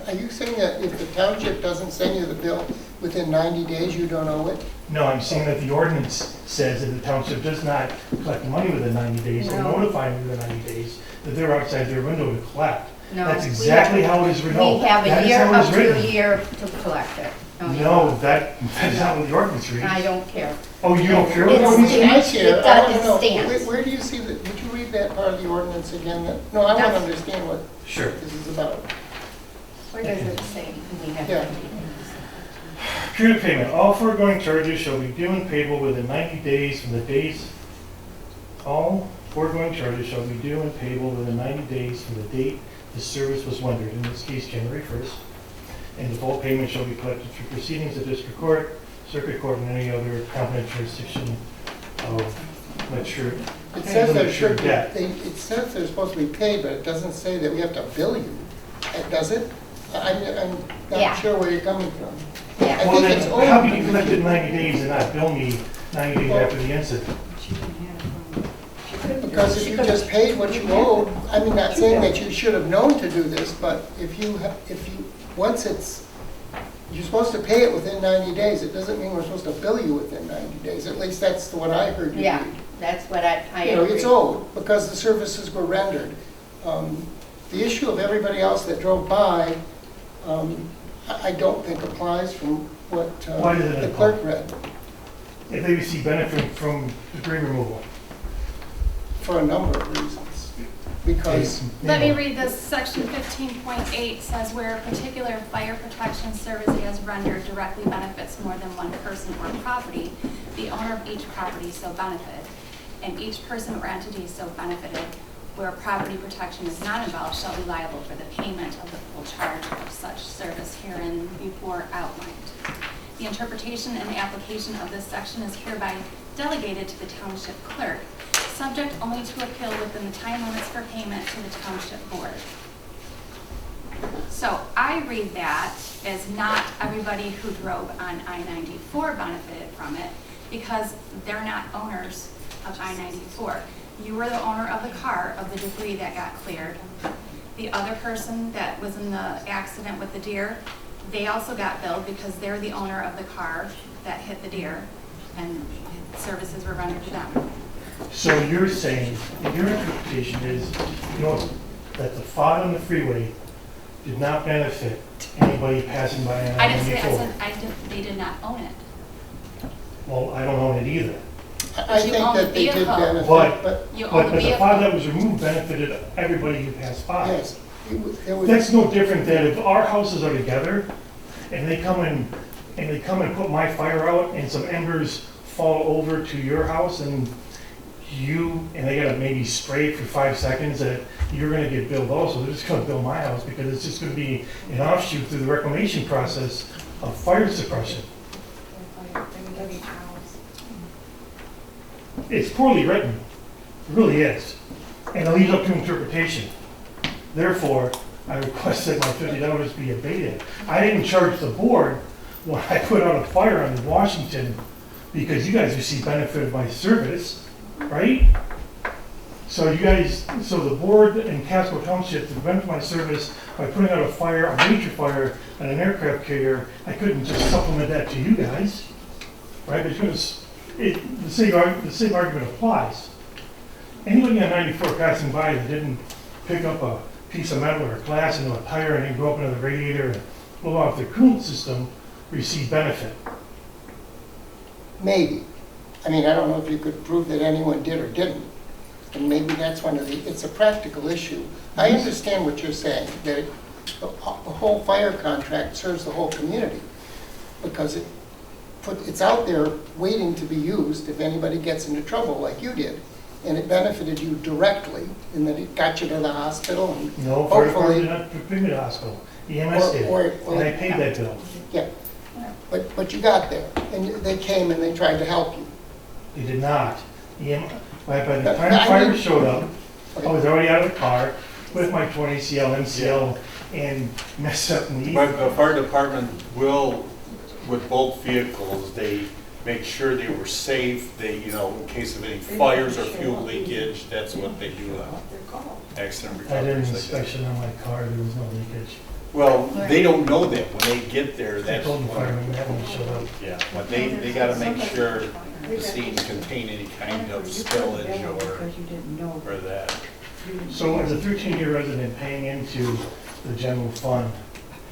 Are you saying that if the township doesn't send you the bill within 90 days, you don't owe it? No, I'm saying that the ordinance says that the township does not collect the money within 90 days or No. notify them within 90 days that they're outside their window to collect. No, That's we exactly have- how it is written. We have That a is year how it is up to a written. year to collect it. you No, don't. that is not what the ordinance reads. I don't care. Oh, you don't care what It's- the ordinance I reads? care. It I wanna does, it know, stands. Where do you see that, would you read that part of the ordinance again? No, I want to That's- understand what Sure. this is about. Where does it say we have Yeah. to? Period of payment. All foregoing charges shall be due and payable within 90 days from the days. All foregoing charges shall be due and payable within 90 days from the date the service was rendered, in this case, January 1st. And default payment shall be collected through proceedings of district court, circuit court, and any other competent jurisdiction of mature. It says there mature should be, debt. it says they're supposed to be paid, but it doesn't say that we have to bill you. Does it? I'm Yeah. not sure where you're coming from. Yeah, I Well, think it's then, owed. how can you collect it in 90 days and not bill me 90 days after the incident? Because if you just paid what you owed, I mean, not saying that you should have known to do this, but once you're supposed to pay it within 90 days, it doesn't mean we're supposed to bill you within 90 days. At least that's what I heard you Yeah, read. that's what I You know, agree. it's owed because the services were rendered. The issue of everybody else that drove by, I don't think applies from what Why doesn't it the apply? clerk read, If they receive benefit from debris removal. for a number of reasons. Because, Let me read this, section 15.8 says where a particular fire protection service is rendered directly benefits more than one person or property, the owner of each property so benefited, and each person or entity so benefited, where property protection is not involved, shall be liable for the payment of the full charge of such service herein before outlined. The interpretation and application of this section is hereby delegated to the township clerk, subject only to appeal within the time limits for payment to the township board. So I read that as not everybody who drove on I-94 benefited from it, because they're not owners of I-94. You were the owner of the car, of the debris that got cleared. The other person that was in the accident with the deer, they also got billed because they're the owner of the car that hit the deer, and services were rendered to them. So you're saying, your interpretation is, you know, that the fog on the freeway did not benefit anybody passing by on I didn't say, I I-94. said, they did not own it. Well, I don't own it either. I You think own the that they did vehicle. benefit, But- but You own But the the vehicle. fog that was removed benefited everybody who passed by. yes, it was. That's no different than if our houses are together and they come and put my fire out and some embers fall over to your house and they gotta maybe spray for 5 seconds, that you're gonna get billed also. They're just gonna bill my house because it's just gonna be an offshoot through the reclamation process of fire suppression. It's poorly written. It really is. And it leaves up to interpretation. Therefore, I request that my $50 be abated. I didn't charge the board when I put out a fire on Washington because you guys received benefit of my service, right? So the board in Casco Township, to benefit my service by putting out a fire, a major fire on an aircraft carrier, I couldn't just supplement that to you guys, right? Because the same argument applies. Anybody on 94 passing by that didn't pick up a piece of metal or glass into a tire and then go up into the radiator and blow off the coolant system received benefit. Maybe. I mean, I don't know if you could prove that anyone did or didn't. And maybe that's it's a practical issue. I understand what you're saying, that the whole fire contract serves the whole community because it's out there waiting to be used if anybody gets into trouble like you did. And it benefited you directly in that it got you to the hospital and No, fire department hopefully, did not bring me to the hospital. EMS did, and I paid that bill. yeah. But you got there and they came and they tried to help you. They did not. By the But time I fire mean- showed up, I was already out of the car with my 20 CL, MCL, and messed up knee. But the fire department will, with both vehicles, they make sure they were safe, they, you know, in case of any fires or fuel leakage, that's what they do, accident I did an recovery. inspection on my car, there was no leakage. Well, they don't know that when they get there, I that's told the when, fireman that when he showed up. yeah, but they gotta make sure the scene contain any kind of spillage or that. So as a 13-year resident paying into the general fund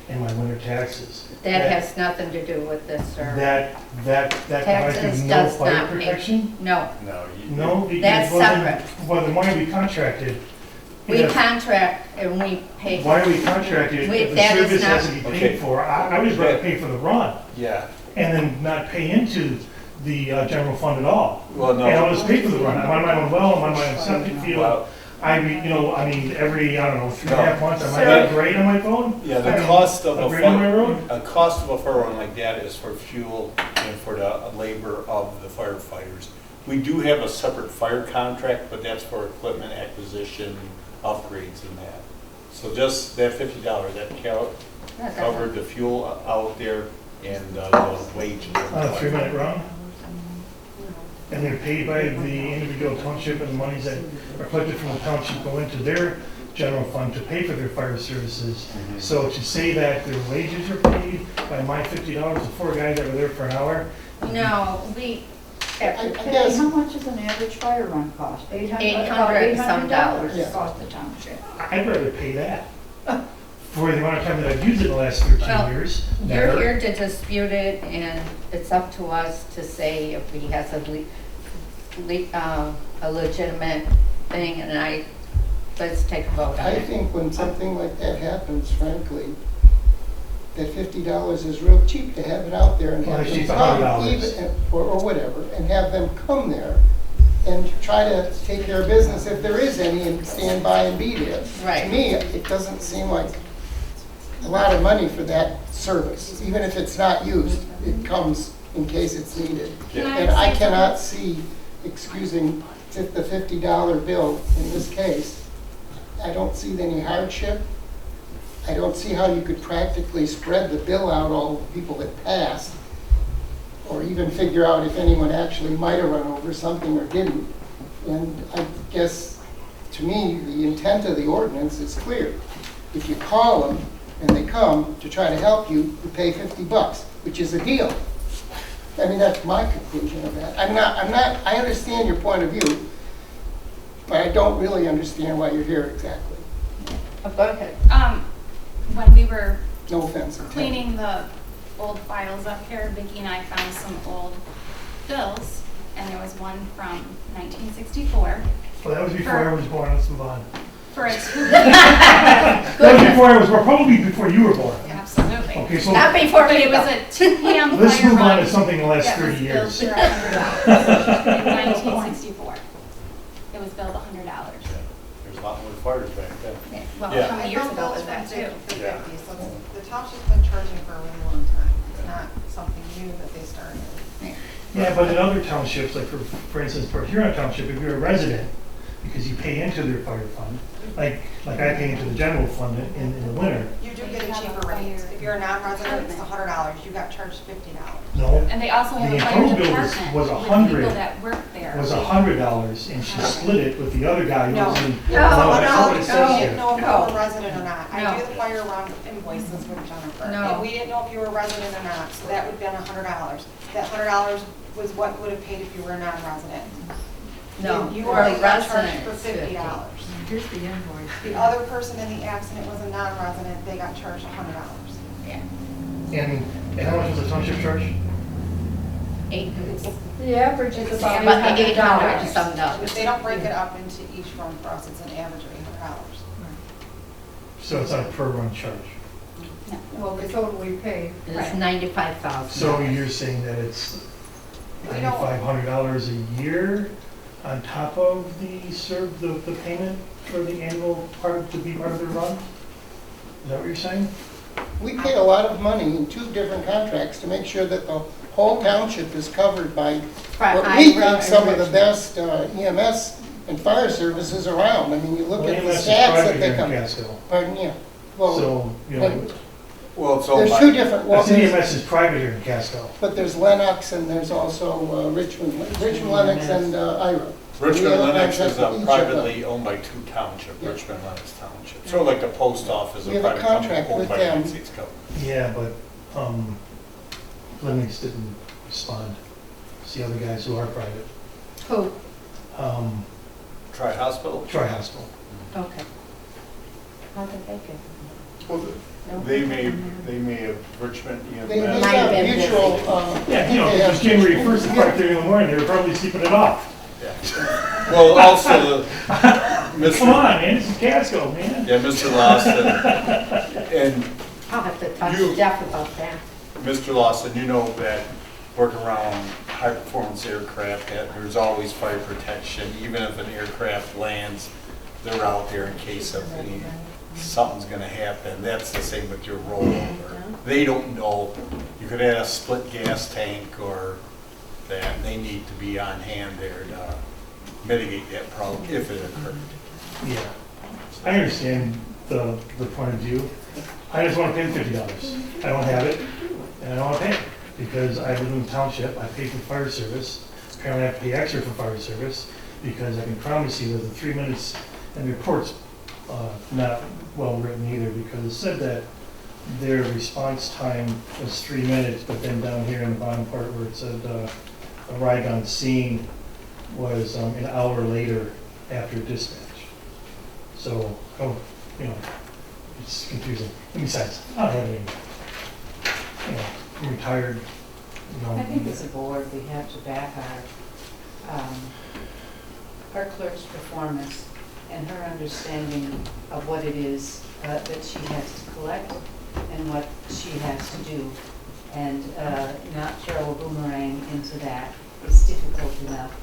in my winter taxes. That has nothing to do with this, sir. That provides Taxes you no does fire not make, protection? no. No, No? because- That's well, then- separate. Well, then why are we contracted? We If- contract and we pay. Why are we contracted if the That is service not- has to be Okay. paid for? I was rather pay for the run yeah, and then not pay into the general fund at all. well, And I'll no, just pay for the run. I'm on my own well, I'm on my own septic field. well, Every, I don't know, 3.5 months, I might Sir. have a grade on my phone. yeah, I the mean, cost of a a grade on my fire, road. a cost of a fire run like that is for fuel and for the labor of the firefighters. We do have a separate fire contract, but that's for equipment acquisition, upgrades and that. So just that $50, that covered the fuel out there and the wages. On a 3-minute run? And they're paid by the individual township, and the monies that are collected from the township go into their general fund to pay for their fire services. So to say that their wages are paid by my $50, the 4 guys that were there for an hour, No, I guess, How much does an average fire run cost? $800 and some dollars. It cost the township. I'd rather pay that for the amount of time that I've used it in the last 13 Well, years. You're Never. here to dispute it, and it's up to us to say if he has a legitimate thing, and let's take a vote on I it. think when something like that happens, frankly, that $50 is real cheap to have it out there and Well, have them it's come, $100. or whatever, and have them come there and try to take care of business if there is any and stand by and be there. Right. To me, it doesn't seem like a lot of money for that service. Even if it's not used, it comes in case it's needed. Can And I say cannot see excusing the $50 bill in this case. I don't see any hardship. I don't see how you could practically spread the bill out all the people that passed, or even figure out if anyone actually might have run over something or didn't. And I guess, to me, the intent of the ordinance is clear. If you call them and they come to try to help you, you pay $50, which is a deal. I mean, that's my conclusion of that. I understand your point of view, but I don't really understand why you're here exactly. Oh, go ahead. When we were No offense. intended. cleaning the old files up here, Vicki and I found some old bills, and there was one from 1964 Well, that was before I was born, let's move on. for a two. That was before I was born, probably before you were born. Absolutely. Okay, so Not before But me, it was though. a 2 p.m. let's fire move on run to something in the last that 30 was years. billed for $100 in 1964. It was billed $100. There's a lot more fires back then. Well, Yeah. how many years ago was that too? Yeah. So the township's been charging for a really long time. It's not something new that they started. Yeah, but in other townships, like for instance, Procurement Township, if you're a resident, because you pay into their fire fund, like I pay into the general fund in the winter. You do get a cheaper rate. If you're a non-resident, it's $100. You got charged $50. No, And they also have The a fire total bill department was with 100. people that work there. was $100, and she split it with the other guy who No. was in. It was that's not what it $100. says We here. didn't know if you No. were a resident or not. I No. do the fire run invoices with Jennifer. No. And we didn't know if you were a resident or not, so that would have been $100. That $100 was what would have paid if you were a non-resident. No, You for a already got charged resident, for it's $50. Here's the invoice. The other person in the accident was a non-resident, they got charged $100. Yeah. And how much was the township charge? The average is about About $800 $800. some If dollars. they don't break it up into each run for us, it's an average of $800. So it's on a per run charge. Well, the total we pay. It's $95,000. So you're saying that it's We don't- $9,500 a year on top of the payment for the annual part, to be part of the run? Is that what you're saying? We pay a lot of money in 2 different contracts to make sure that the whole township is covered by what we think some of the best EMS and fire services around. I mean, you look Well, at the EMS is stats private that they here in come. Casco. Pardon, yeah. Well, So, you know, Well, it's owned there's by. 2 different I said ones, EMS is private here in Casco. but there's Lennox and there's also Richmond Lennox and Ira. Richmond We have a Lennox contract is with each of them. privately owned by 2 townships, Yeah. Richmond Lennox Township. Sort of like the post office, We a have a private company contract owned with by the United them. States government. Yeah, but Lennox didn't respond. It's the other guys who are private. Who? Tri-Hospital? Tri-Hospital. Okay. How did they get? Well, they may have Richmond They EMS. Might have have been mutual. Yeah, you know, it was January 1st at 5:30 in the morning, they were probably sleeping it off. Yeah. Well, also, Come Mr. on, man, this is Casco, man. Yeah, Mr. Lawson, and I'll have to talk You- to Jeff about that. Mr. Lawson, you know that working around high-performance aircraft, that there's always fire protection. Even if an aircraft lands, they're out there in case of something's gonna happen. That's the same with your rollover. They don't know. You could add a split gas tank or that. They need to be on hand there to mitigate that problem if it occurred. Yeah, I understand the point of view. I just want to pay the $50. I don't have it, and I don't want to pay because I live in the township, I pay for fire service. Apparently I have to pay extra for fire service because I can promise you that the 3 minutes, and the report's not well written either, because it said that their response time was 3 minutes, but then down here in the bottom part where it said arrived on scene was an hour later after dispatch. So, it's confusing. And besides, I don't have any, I'm retired. I think as a board, we have to back our clerk's performance and her understanding of what it is that she has to collect and what she has to do, and not throw a boomerang into that. It's difficult enough.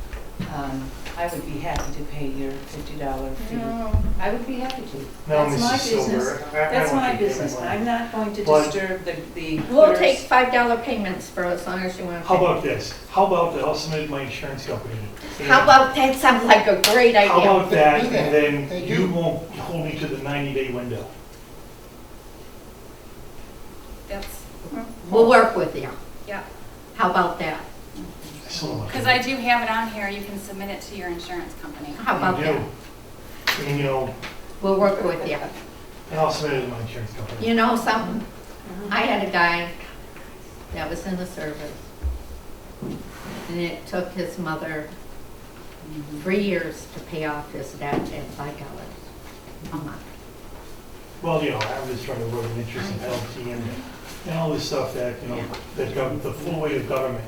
I would be happy to pay your $50 fee. No. I would be happy to. No, That's my Mrs. Silver, business. I That's want my to give business. my money. I'm not going to But- disturb the We'll clerk's- take $5 payments for as long as you want to How pay. about this? How about that I'll submit my insurance company? and How about, that sounds like a great How idea. about that, Do and that. then They you do. won't hold me to the 90-day window? That's, We'll work with you. yeah. How about that? I still don't like Because it. I do have it on here, you can submit it to your insurance company. How about You that? do. And, We'll work with you. and I'll submit it to my insurance company. You know something? I had a guy that was in the service, and it took his mother 3 years to pay off his debt at $5 a month. Well, I was trying to avoid an interest and penalty and all this stuff that, that the full weight of government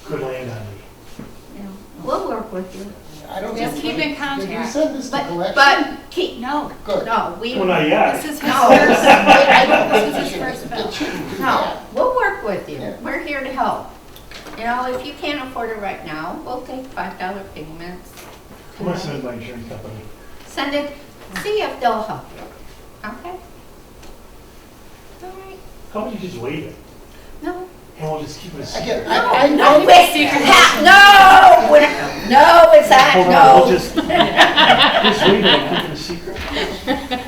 could land on me. We'll work with you. I don't Just think- keep in Did you contact. send this to But collection? keep, No, Good. no, we, Well, not yet. this is his No. first, I don't think this you is his should- first bill. It shouldn't do no, that. we'll work with you. Yeah. We're here to help. If you can't afford it right now, we'll take $5 payments. I'm gonna submit it to my insurance company. Send it, see if they'll help you. Okay? All right. How about you just waive it? No. And we'll just keep it a secret. Again, I No, wait, no, no, it's not, Hold on, we'll no. just waive it and keep it a secret.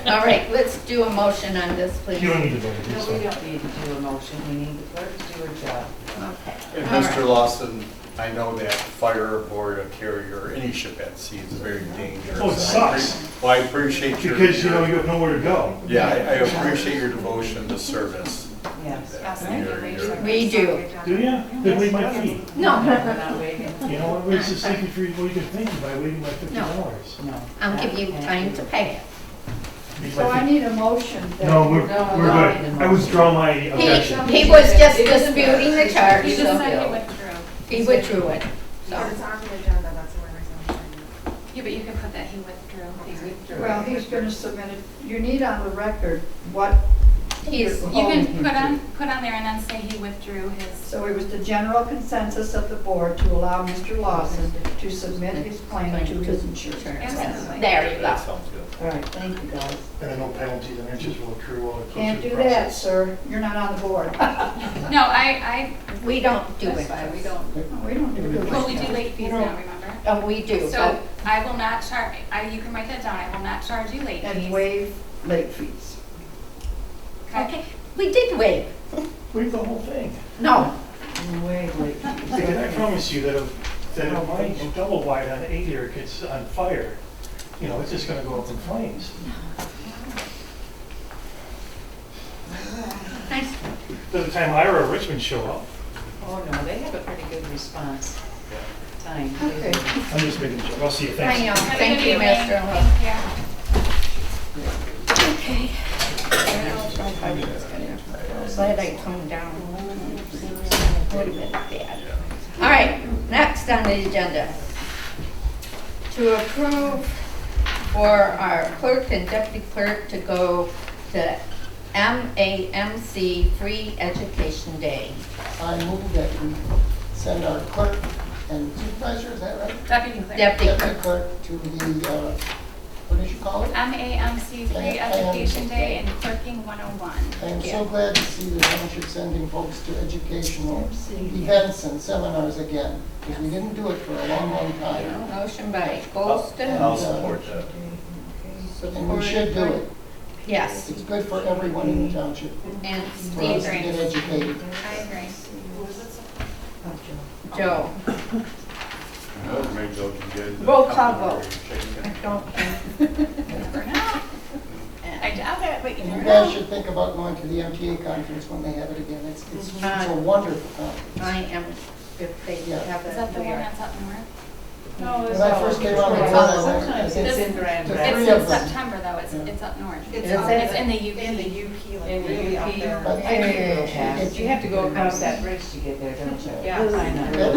All right, let's do a motion on this, please. You don't need to vote. No, it's we fine. don't need to do a motion. We need the clerk to do her job. Okay. And All Mr. right. Lawson, I know that fire or a carrier or any ship at sea is very dangerous. Oh, it sucks. Well, I appreciate your. Because, you have nowhere to go. Yeah, I appreciate your devotion to service. Yes. Yes, And thank you. your- We do. Do you? Then waive my fee. No, We're not waiting. You know, it's just thank you for what you think by waiving my $50. No. I'll give you time to pay it. So I need a motion. that- No, we're No, good. no. I withdraw my objection. He was just disputing the charge, He just said he so withdrew. he withdrew it. But it's on the agenda, that's the only reason I'm saying that. Yeah, but you can put that he withdrew. He withdrew. Well, he's gonna submit it, you need on the record what, He's, You can put on there and then say he withdrew his, so it was the general consensus of the board to allow Mr. Lawson to submit his claim to his insurance. Absolutely. there you That go. sounds good. All right, thank you, guys. And then no penalties and interest will accrue while it goes Can't through do the that, process. sir, you're not on the board. no, I, We don't do That's it. fine, we don't. We don't do it. well, we do late fees now, remember? Oh, we do, So I will not charge, you can write that down, I will not charge you late And fees. waive late fees. okay, we did waive. Waive the whole thing. No, Wait, wait. Because I promise you that if my double wide on 8 here gets on fire, it's just gonna go up in flames. nice. By the time Ira or Richmond show up, Oh, no, they have a pretty good response time. Okay. I'm just making sure. I'll see you. I Thanks. know, Have a thank good you, evening. Mr. Love. Thank you. Okay. Glad I toned down. Would have been bad. All right, next on the agenda. To approve for our clerk and deputy clerk to go to MAMC Free Education Day. I move that we send our clerk and supervisor, is that right? Deputy clerk. Deputy Deputy clerk. clerk to the, what did you call it? MAMC Free Education Day and Clerking 101. I am Yeah. so glad to see the township sending folks to educational events and seminars again, because we didn't do it for a long, long time. Motion by Goldston. I'll support that. And we should do it. Yes, It's good for everyone in the township, and for Steve us to get educated. I agree. Joe. Another great joke you did. Roll call vote. Shaking I it. don't think. You never know. I doubt it, but you You never guys know. should think about going to the MTA conference when they have it again. It's Uh, a wonderful conference. I am, if they Yeah. have it. Is that the one where? that's up north? No, it's When I first came on the It's board, all- I went- sometimes I it's think in Grand the Rapids. three It's in of them. September though, it's up north. It's Is up it? It's in the UP. In the UP, like In the really up UP. there. But I can go it- past. You have to go across that bridge to get there, don't you? Yeah. I It know.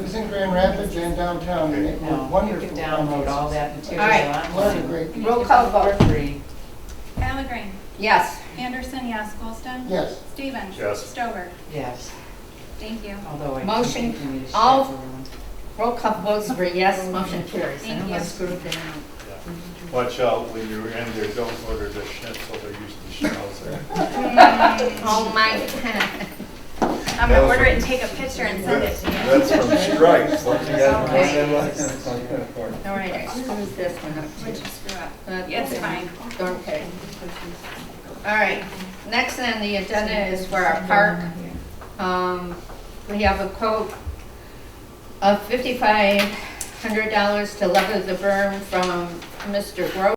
was in Grand Rapids and downtown, and it was No, you wonderful. can download all that material All right. What a online. great, Roll call vote. For free. Allegreen, Yes. Anderson, yes, Goldston? yes. Stevens? Yes. Stover? Yes, Thank you. although I Motion, continue to all- chaperone. Roll call votes for yes, motion carries. Thank I you. almost screwed that up. Yeah. Watch out when you're in there, don't order the schnitzel, they're usually schnauzer. Oh, my God. I'm gonna order it and take a picture and send it to you. That's from Stripes. Once you got Okay. it. All right, I screwed this one up What'd too. you screw up? That's It's fine. Okay. All right, next on the agenda is for our park. We have a quote of $5,500 to level the berm from Mr. Gross.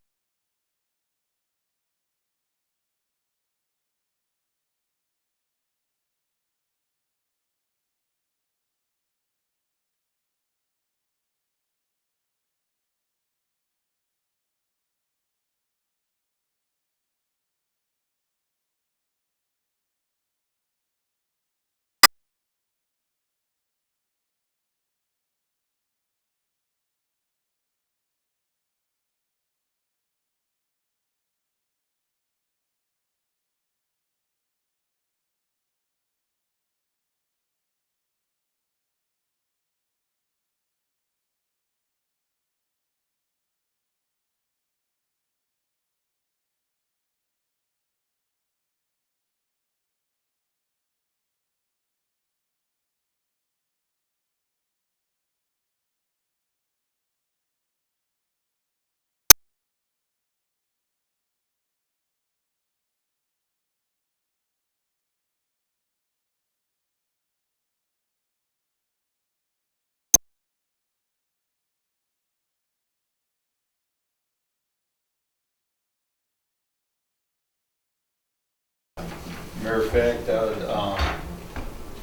Matter of fact,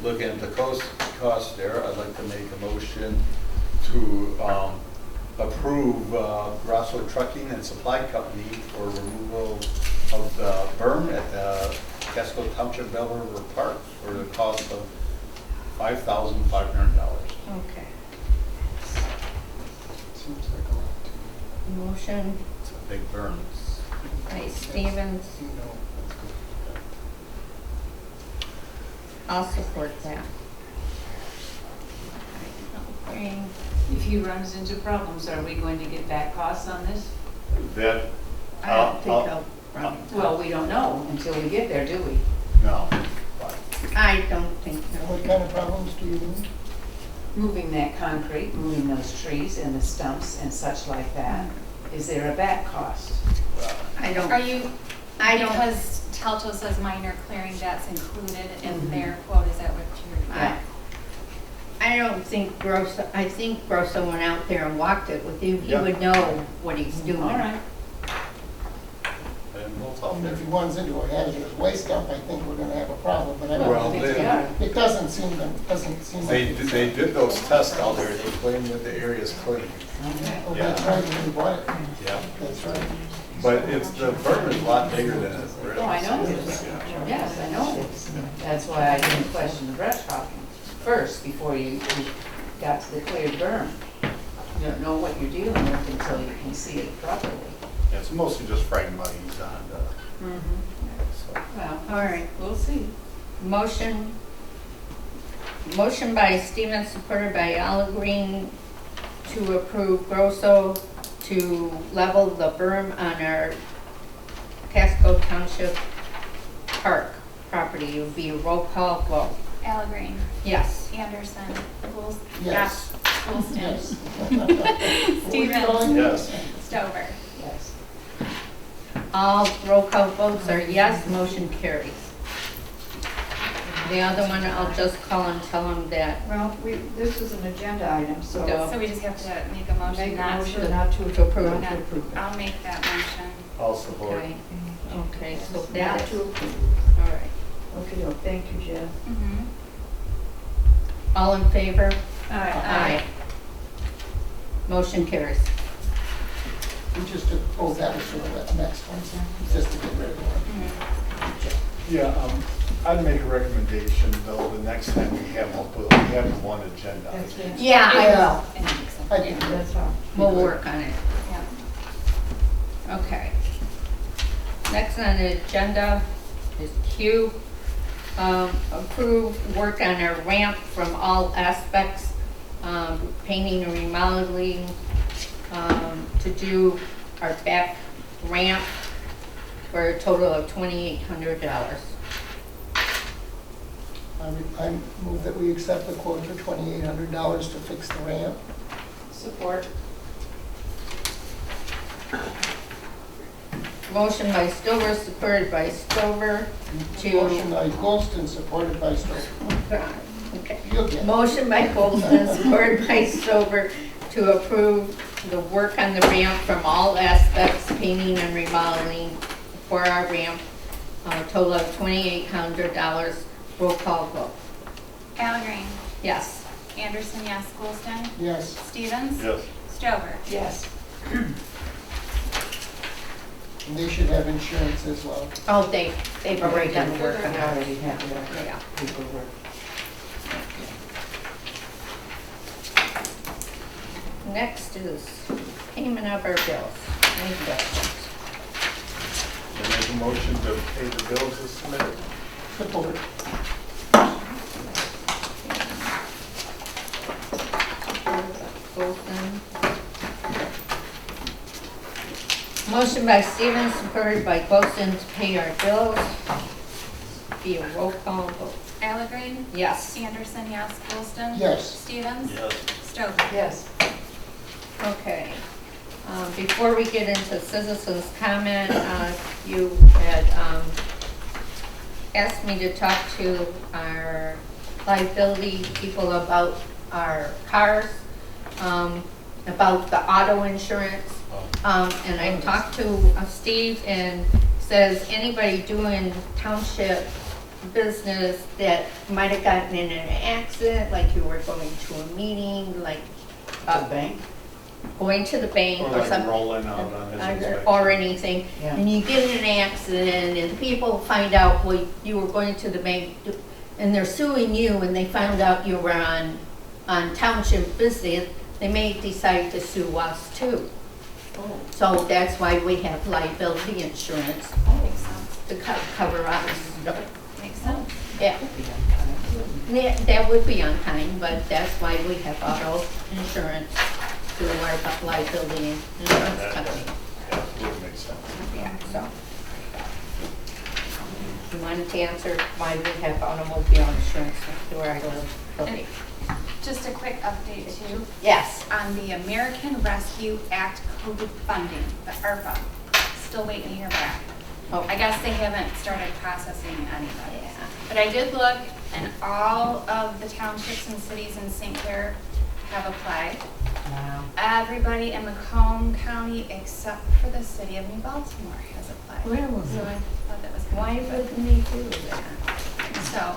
looking at the cost there, I'd like to make a motion to approve Grasso Trucking and Supply Company for removal of the berm at the Casco Township, Bell River Park for the cost of $5,500. Okay. Seems like a lot to Motion It's a big berm. by Stevens. me. You know, that's good. I'll support that. Okay. If he runs into problems, are we going to get back costs on this? That, I don't think I'll run. Well, we don't know until we get there, do we? no. But I don't think What so. kind of problems do you need? Moving that concrete, moving those trees and the stumps and such like that. Is there a back cost? I Are don't, you, I don't, because Telto says minor clearing, that's included in their quote, is that what you're? I I don't think Grosso, I think Grosso went out there and walked it with you. He Yeah. would know what he's doing. All right. and we'll talk And there. if he runs into a hazardous waste dump, I think we're gonna have a problem, but I don't Well, think they- it doesn't seem like. They did those tests out there, they claimed that the area's clean. Okay. Oh, that's right, when you bought it. Yeah. That's right. But it's, the berm is a lot bigger than it really is. Oh, I know it is. Yes, I know it is. That's why I didn't question the brush hogging first before you got to the cleared berm. You don't know what you're dealing with until you can see it properly. Yeah, it's mostly just fragmites on so. Well, All right, we'll see. motion by Stevens, supported by Allegreen, to approve Grosso to level the berm on our Casco Township Park property. It would be a roll call vote. Allegreen, Yes. Anderson, Golds, Yes. Goldston, Yes. Stevens, Yes. Stover. Yes. All roll call votes are yes, motion carries. The other one, I'll just call and tell them that Well, this is an agenda item, so No. So we just have to make a motion make a not motion to. not to approve approve. not to approve it. I'll make that motion. I'll support. Okay, okay, so Not that is, to approve. all right. Okay, well, thank you, Jeff. Mhm. All in favor? Aye. Motion carries. We just took, oh, that was sort of that next one, just to get rid of one. Yeah, I'd make a recommendation, though, the next time we have one agenda. That's it. Yeah, I will. I think That's all. We'll work on it. Yeah. Okay. Next on the agenda is Q. Approve work on a ramp from all aspects, painting and remodeling, to do our back ramp for a total of $2,800. I move that we accept the quote for $2,800 to fix the ramp. Support. Motion by Stover, supported by Stover Motion to, by Goldston, supported by Stover. okay. You'll get it. Motion by Goldston, supported by Stover to approve the work on the ramp from all aspects, painting and remodeling for our ramp, a total of $2,800. Roll call vote. Allen, Yes. Anderson, yes. Goldston, Yes. Stevens, Yes. Stover. Yes. And they should have insurance as well. Oh, they've already done the work on I it. already have that Yeah. paperwork. Next is payment of our bills. Any questions? I make a motion to pay the bills as submitted. Support. Golden. Motion by Stevens, supported by Golden to pay our bills. Be a roll call vote. Allen, Yes. Anderson, yes. Goldston, Yes. Stevens, Yes. Stover. Yes. Okay. Before we get into citizens' comment, you had asked me to talk to our liability people about our cars, about the auto insurance. And I talked to Steve, and says anybody doing township business that might have gotten in an accident, like you were going to a meeting, like The bank? going to the bank Or or like something, rolling out on his inspection. or anything, Yeah. and you get in an accident and people find out, well, you were going to the bank, and they're suing you, and they found out you were on township business, they may decide to sue us too. Oh. So that's why we have liability insurance Makes sense. to cover us. Makes sense. Yeah, that would be unkind, but that's why we have auto insurance through our liability insurance company. Yeah, would make sense. Yeah, so. You wanted to answer why we have automobile insurance through our liability? Just a quick update too, Yes. on the American Rescue Act COVID funding, the ARPA. Still waiting to hear back. Oh. I guess they haven't started processing anybody. Yeah. But I did look, and all of the townships and cities in St. Clair have applied. Wow. Everybody in Macomb County except for the city of New Baltimore has applied. Where was So it? I thought that was Why kind of good. wouldn't they do that? So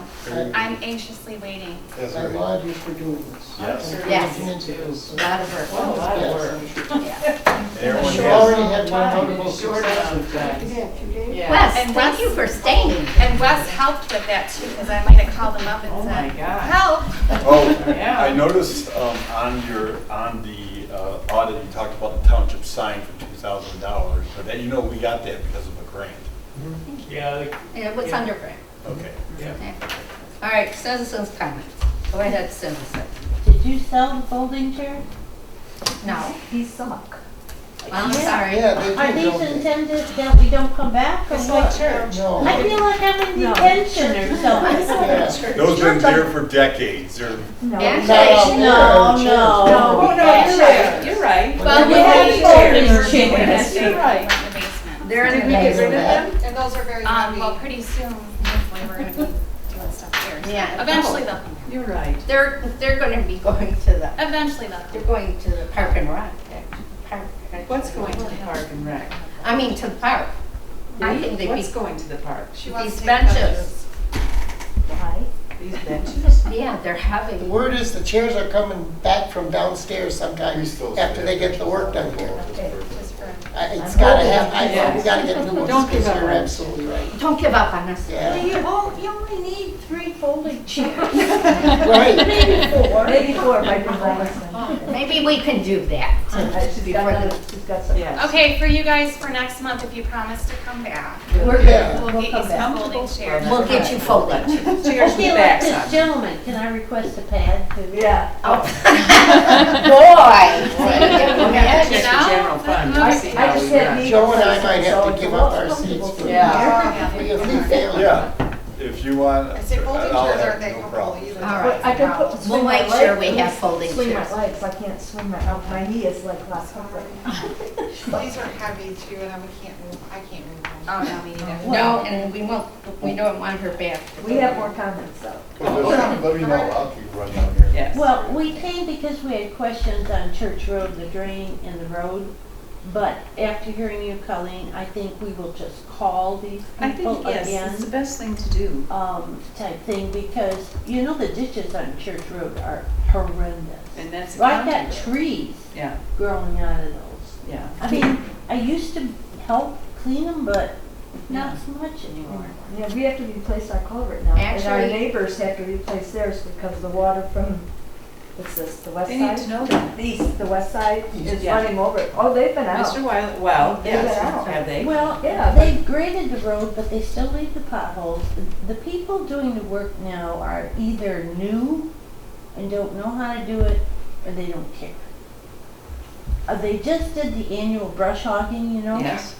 I'm anxiously waiting. That's I right. laud you for doing this. Yes. Yes. Looking into this. A lot of work. Well, a lot of Yes. work. Yeah. Everyone You has- already had one notable Short success on with time. that. Yeah, 2 days. Yeah. Wes, And thank Wes- you for staying. And Wes helped with that too, because I might have called him up Oh and my said, God. help. Oh, Yeah. I noticed on the audit, you talked about the township sign for $2,000, but then, we got that because of a grant. Yeah, It was under grant. Okay. yeah. Okay. All right, citizens' comments. Go ahead, citizen. Did you sell the folding chair? No. He suck. I'm sorry. Yeah, they Are do, these don't they? intended that we don't come back or It's what? like church. No. I feel like I'm in detention or something. Yeah. Those been there for decades. They're No, Actually, no, chairs. no. No, you're right, you're right. Well, we we have have folding chairs. chairs. You're right. In the basement. They're in Can the we get rid basement. of them? And those are very Well, heavy. pretty soon, hopefully, we're gonna be doing stuff here. Yeah. Eventually they'll, You're right. They're gonna be going to the, eventually they'll. they're going to the Park and Rec. Park. What's going to the park and rec? I mean, to the park. I think they'd be, What's going to the park? She wants these to take benches. Why? These benches? Yeah, they're The having, word is the chairs are coming back from downstairs sometimes after they get the work done here. Just for, It's gotta happen, Yes. we gotta get new ones, Don't give because up you're on it. absolutely right. don't give up on us. Yeah, You only need 3 folding chairs. right. Maybe 4. Maybe 4 might be less. Maybe we can do that. She's got some. Yes. Okay, for you guys for next month, if you promise to come back, We're Yeah. we'll We'll get come you back. some folding chairs. We'll get you folded. Cheers Okay, with like backs this on. gentleman, can I request a pad too? Yeah. Oh. Boy. Just You the know? general fund, I- to see I how just we had run. knee Joe and I might replacement, have so to it's give a up lot our comfortable seats for for me. Yeah. We have new family. Yeah, if you want. I say folding I'll chairs have aren't that no comfortable problem. either. All right. I can put, We'll swing my make sure leg, we have folding swing chairs. my legs, I can't swing my knee is like last comfort. These are heavy too, and I can't move them. Oh, no, me neither. No, and we don't want her back. We have more comments though. Let me know, I'll keep running down here. Yes. Well, we came because we had questions on Church Road, the drain and the road. But after hearing you, Colleen, I think we will just call these I people think, yes, it's the again, best thing to do. type thing, because you know the ditches on Church Road are horrendous. And that's a I've county got road. trees Yeah, growing out of those. yeah. I mean, I used to help clean them, but not so much anymore. Yeah, we have to replace our culvert now, and our Actually- neighbors have to replace theirs because the water from, what's this, the west They side? need to know that. The east, the west side is Yeah. running over it. Oh, they've been out. Mr. Wiley, well, They've yes, been out. have they? Well, Yeah, they've graded the road, but they still leave the potholes. The people doing the work now are either new and don't know how to do it, or they don't care. They just did the annual brush hogging, you know? Yes.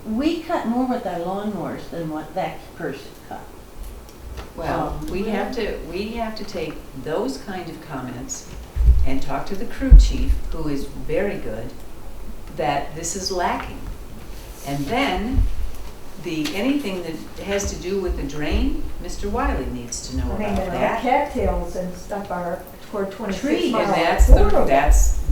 We cut more with our lawnmowers than what that person cut. Well, we have to take those kind of comments and talk to the crew chief, who is very good, that this is lacking. And then, anything that has to do with the drain, Mr. Wiley needs to know I mean, about the that. cattails and stuff are toward 26 Trees. miles. And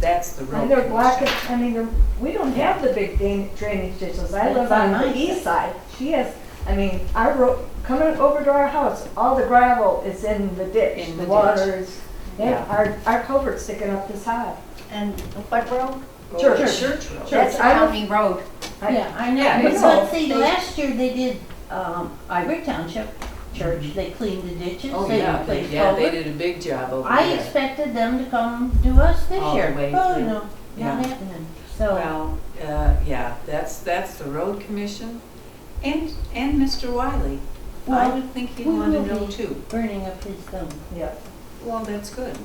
that's the road. And they're blocking, commission. I mean, we don't have the big drainage ditches. I live That's on nice. the east side. She has, I mean, our road, coming over to our house, all the gravel is in the ditch. In The the water is, Yeah. our culvert's sticking up this high. And what road? Church. Church road. That's a I would- county road. Yeah, I know. Yeah, But it's but all- see, last year they did, Ivory Township Church, they cleaned the ditches, Oh, they yeah, replaced they culverts. did a big job over I there. expected them to come do us this All the year. way Oh, through. no, Yeah. not happening. So, Well, yeah, that's the road commission and Mr. Wiley. I Well, would think he'd we want to will know be too. burning up his thumb. Yeah. Well, that's good.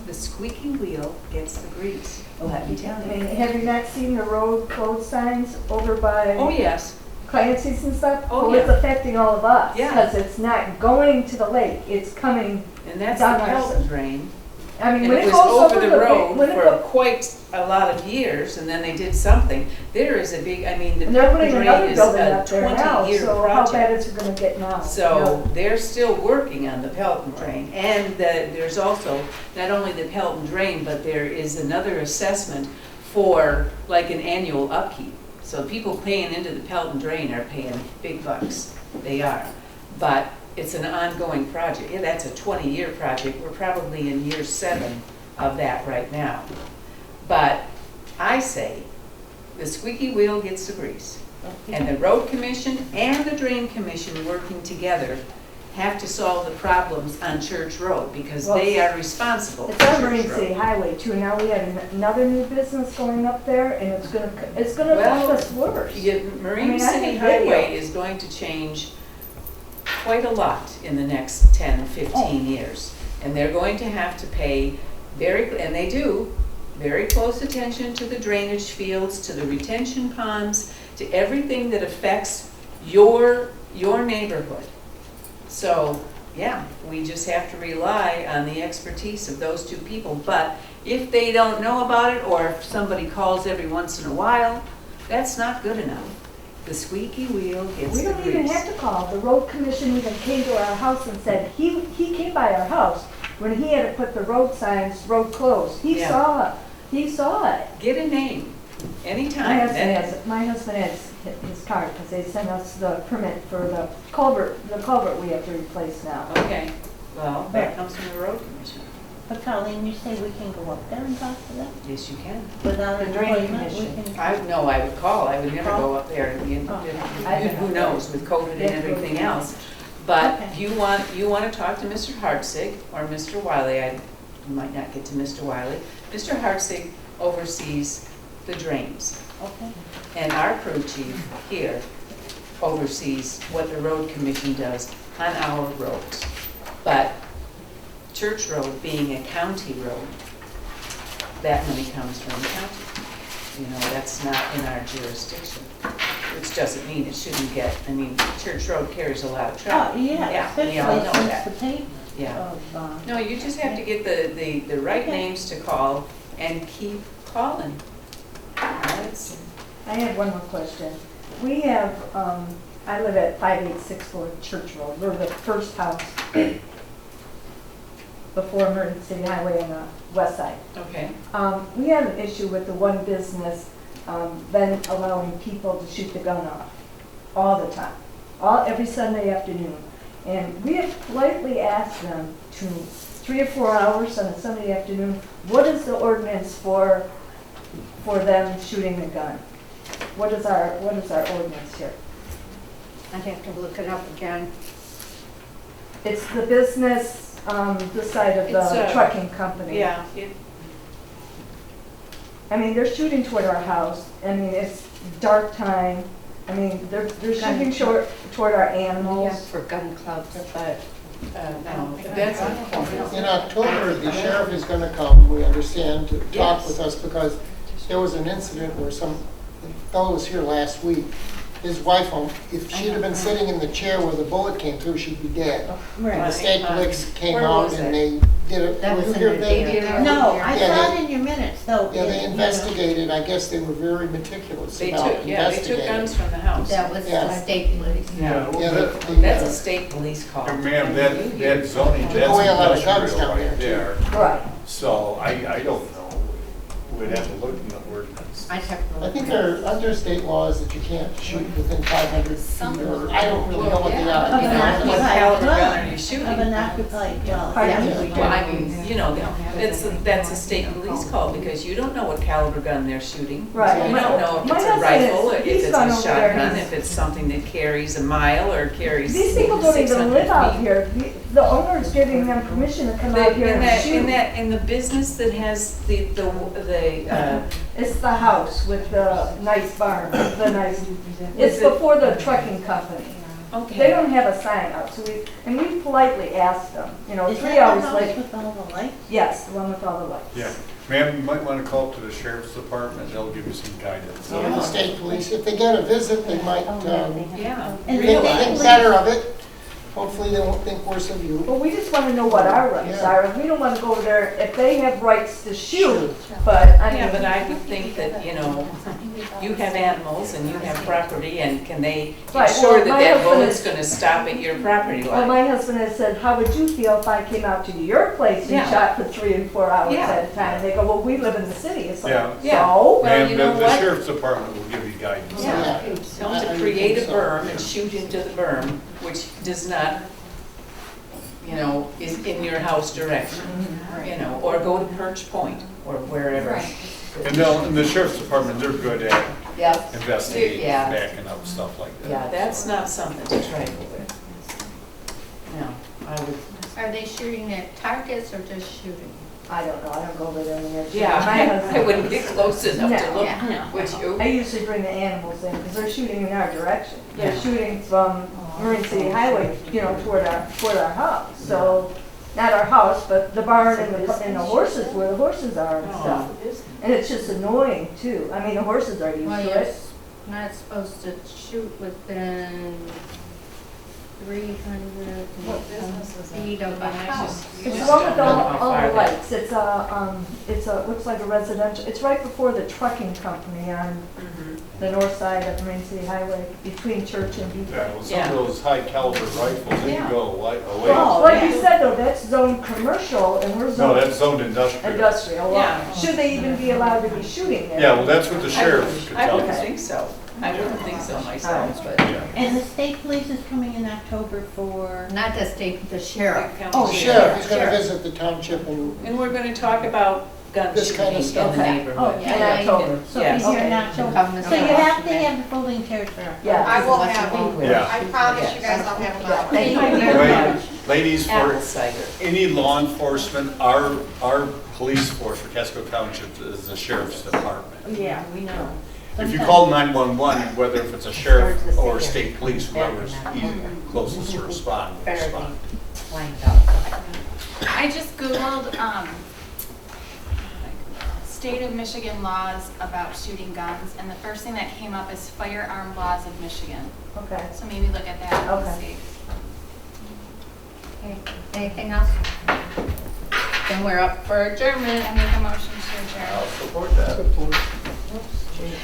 The squeaky wheel gets the grease, let me tell I mean, you. have you not seen the road signs over by Oh, yes, Clancy's and stuff? Oh, Well, it's yeah. affecting all of us. Yeah. Because it's not going to the lake, it's coming, and that's the Down our Pelton drain. I mean, And when it it was goes over the road when it for go- quite a lot of years, and then they did something. There is a big, I mean, the And they're Pelton putting drain another is building a up there now, 20-year so how bad project. is it gonna get now? So they're still working on the Pelton drain, and there's also not only the Pelton drain, but there is another assessment for like an annual upkeep. So people paying into the Pelton drain are paying big bucks, they are. But it's an ongoing project, yeah, that's a 20-year project, we're probably in year 7 of that right now. But I say, the squeaky wheel gets the grease. And the road commission and the drain commission working together have to solve the problems on Church Road, because they are responsible for It's on Church Marine City Road. Highway too, now we have another new business going up there, and it's gonna affect Well, us worse. Marine I City have Highway video. is going to change quite a lot in the next 10, 15 years. And they're going to have to pay and they do, very close attention to the drainage fields, to the retention ponds, to everything that affects your neighborhood. So, yeah, we just have to rely on the expertise of those two people. But if they don't know about it, or if somebody calls every once in a while, that's not good enough. The squeaky wheel gets We the don't even grease. have to call. The road commission even came to our house and said, he came by our house when he had to put the road signs, road closed. He Yeah. saw it. Get a name, My anytime. husband has his card because they sent us the permit for the culvert we have to replace now. Okay, well, that comes from the road commission. But Colleen, you say we can go up there and talk to them Yes, you can. without The an drainage appointment? We commission. can- I would call, I would never go up there, who knows, with COVID and everything else. But Okay. if you want to talk to Mr. Hartzig or Mr. Wiley, I might not get to Mr. Wiley. Mr. Hartzig oversees the drains. Okay. And our crew chief here oversees what the road commission does on our roads. But Church Road being a county road, that money comes from the county. You know, that's not in our jurisdiction, which doesn't mean it shouldn't get, I mean, Church Road carries a lot of Oh, traffic. yeah, we all know especially that. since the pavement Yeah. of, No, you just have to get the right Okay. names to call and keep calling. That's- I have one more question. We have, I live at 5864 Church Road. We're the first house before Emergency Highway on the west side. Okay. We have an issue with the one business then allowing people to shoot the gun off all the time, every Sunday afternoon. And we have politely asked them to 3 or 4 hours on a Sunday afternoon, what is the ordinance for them shooting a gun? What is our ordinance here? I'd have to look it up again. It's the business, the side of It's the a- trucking company. Yeah, I mean, they're shooting toward our house. I mean, it's dark time. I mean, they're shooting toward our animals. For gun clubs, but no, that's a In October, the sheriff is gonna come, we understand, to talk Yes. with us because there was an incident where some fellow was here last week. His wife, if she'd have been sitting in the chair where the bullet came through, she'd be dead. And the right. state police came Where out was and that? they did it. That Were was you in here, the baby? data. No, I Yeah, saw they- it in your minutes, though. Yeah, it- they you know. investigated, I guess they were very meticulous They about took, yeah, they took investigating. guns from the house. that was Yeah. the state police. Yeah. Yeah, That's a state police call. Ma'am, that zoning, Took that's away a lot of guns industrial down right there, there. Right. So I don't know. We'd have to look in the ordinance. I'd have to I look think it up. there, under state laws that you can't shoot within 500 feet or, I don't really know what they Of are. an You know, what occupied caliber gun dwelling. are you shooting? Of an occupied dwelling. Pardon? Well, I mean, you know, that's a state police call because you don't know what caliber gun they're shooting. Right. You don't know if My it's a husband rifle, is- or if he's it's gone a over there and shotgun, he's- if it's something that carries a mile or carries These people don't even 600 live out feet. here. The owner's giving them permission to come out here and shoot. In the business that has the It's the house with the nice barn, it's before the trucking company. They okay. don't have a sign up, so we politely asked them, Is 3 that hours the house later. with all the lights? Yes, the one with all the lights. Yeah. Ma'am, you might want to call up to the sheriff's department. They'll give you some guidance. Or the state police, if they get a visit, they might Oh, yeah, they think have- Yeah. And think realize- better of it. Hopefully they won't think worse of you. Well, we just want to know what our rights Yeah. are, and we don't want to go there if they have rights to shoot, but I mean. Yeah, but I would think that, you know, you have animals and you have property, and can they Right, ensure well, that my that husband bullet's is- gonna stop at your property Well, line? my husband has said, how would you feel if I came out to your place and Yeah. shot for 3 and 4 hours Yeah. at a time? They go, well, we live in the city. It's like, Yeah. Yeah. so? Well, Ma'am, you know the what? sheriff's department will give you guidance. Yeah. Tell them I to would create a think so. berm and shoot into the berm, which does not, you know, is in your house direction, you know, or go to Perch Point or wherever. And the sheriff's department, they're good at Yeah. investigating, Yeah. backing up stuff like that. Yeah, that's not something to trifle with. No, I would, Are they shooting at targets or just shooting? I don't know, I don't go over there and they're yeah, My I husband. wouldn't get close enough to No. look, Yeah. would you? I usually bring the animals in because they're shooting in our direction. They're Yeah. shooting from Marine City Highway, toward our house. So, not our house, but the barn and the horses, where the horses are and stuff. And it's just annoying too. I mean, the horses are used Well, to you're it. not supposed to shoot within 300 What business is it? feet of a house. It's the one with all the lights. It's a, looks like a residential, it's right before the trucking company on the north side of Main City Highway, between Church and Beacon. Yeah, well, some of those high caliber rifles, they can go away. Well, like you said though, that's zoned commercial and we're No, zoned that's zoned industrial. industrial. Well, Yeah. should they even be allowed to be shooting there? Yeah, well, that's what the sheriff could I tell wouldn't us. think so. I wouldn't think so myself, but. Yeah. And the state police is coming in October for, Not the state, the sheriff. Oh, The sheriff is gonna Sheriff. visit the township and And we're gonna talk about gun This kind of shooting stuff. in the Okay. neighborhood. Oh, Yeah. in October. so Yes. he's here in Okay. October. Come to So you the- have to have the folding chairs for. Yeah. I will have them. Yeah. I promise you guys I'll have them out. Thank you Wait, very much. ladies, for Apple cider. any law enforcement, our police force for Casco Township is the sheriff's department. Yeah, we know. If you call 911, whether if it's a sheriff or state police, whoever's closest to respond, will respond. I just Googled, state of Michigan laws about shooting guns, and the first thing that came up is firearm laws of Michigan. Okay. So maybe look at that and Okay. see. Okay, anything else? Then we're up for adjournment. I make a motion to adjourn. I'll support that.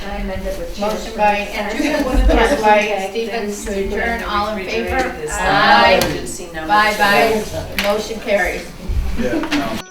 I amended with Motion by Andrew, support by Stevens to adjourn. All in favor? This Aye. emergency number. Bye-bye. Motion carries. Yeah, no.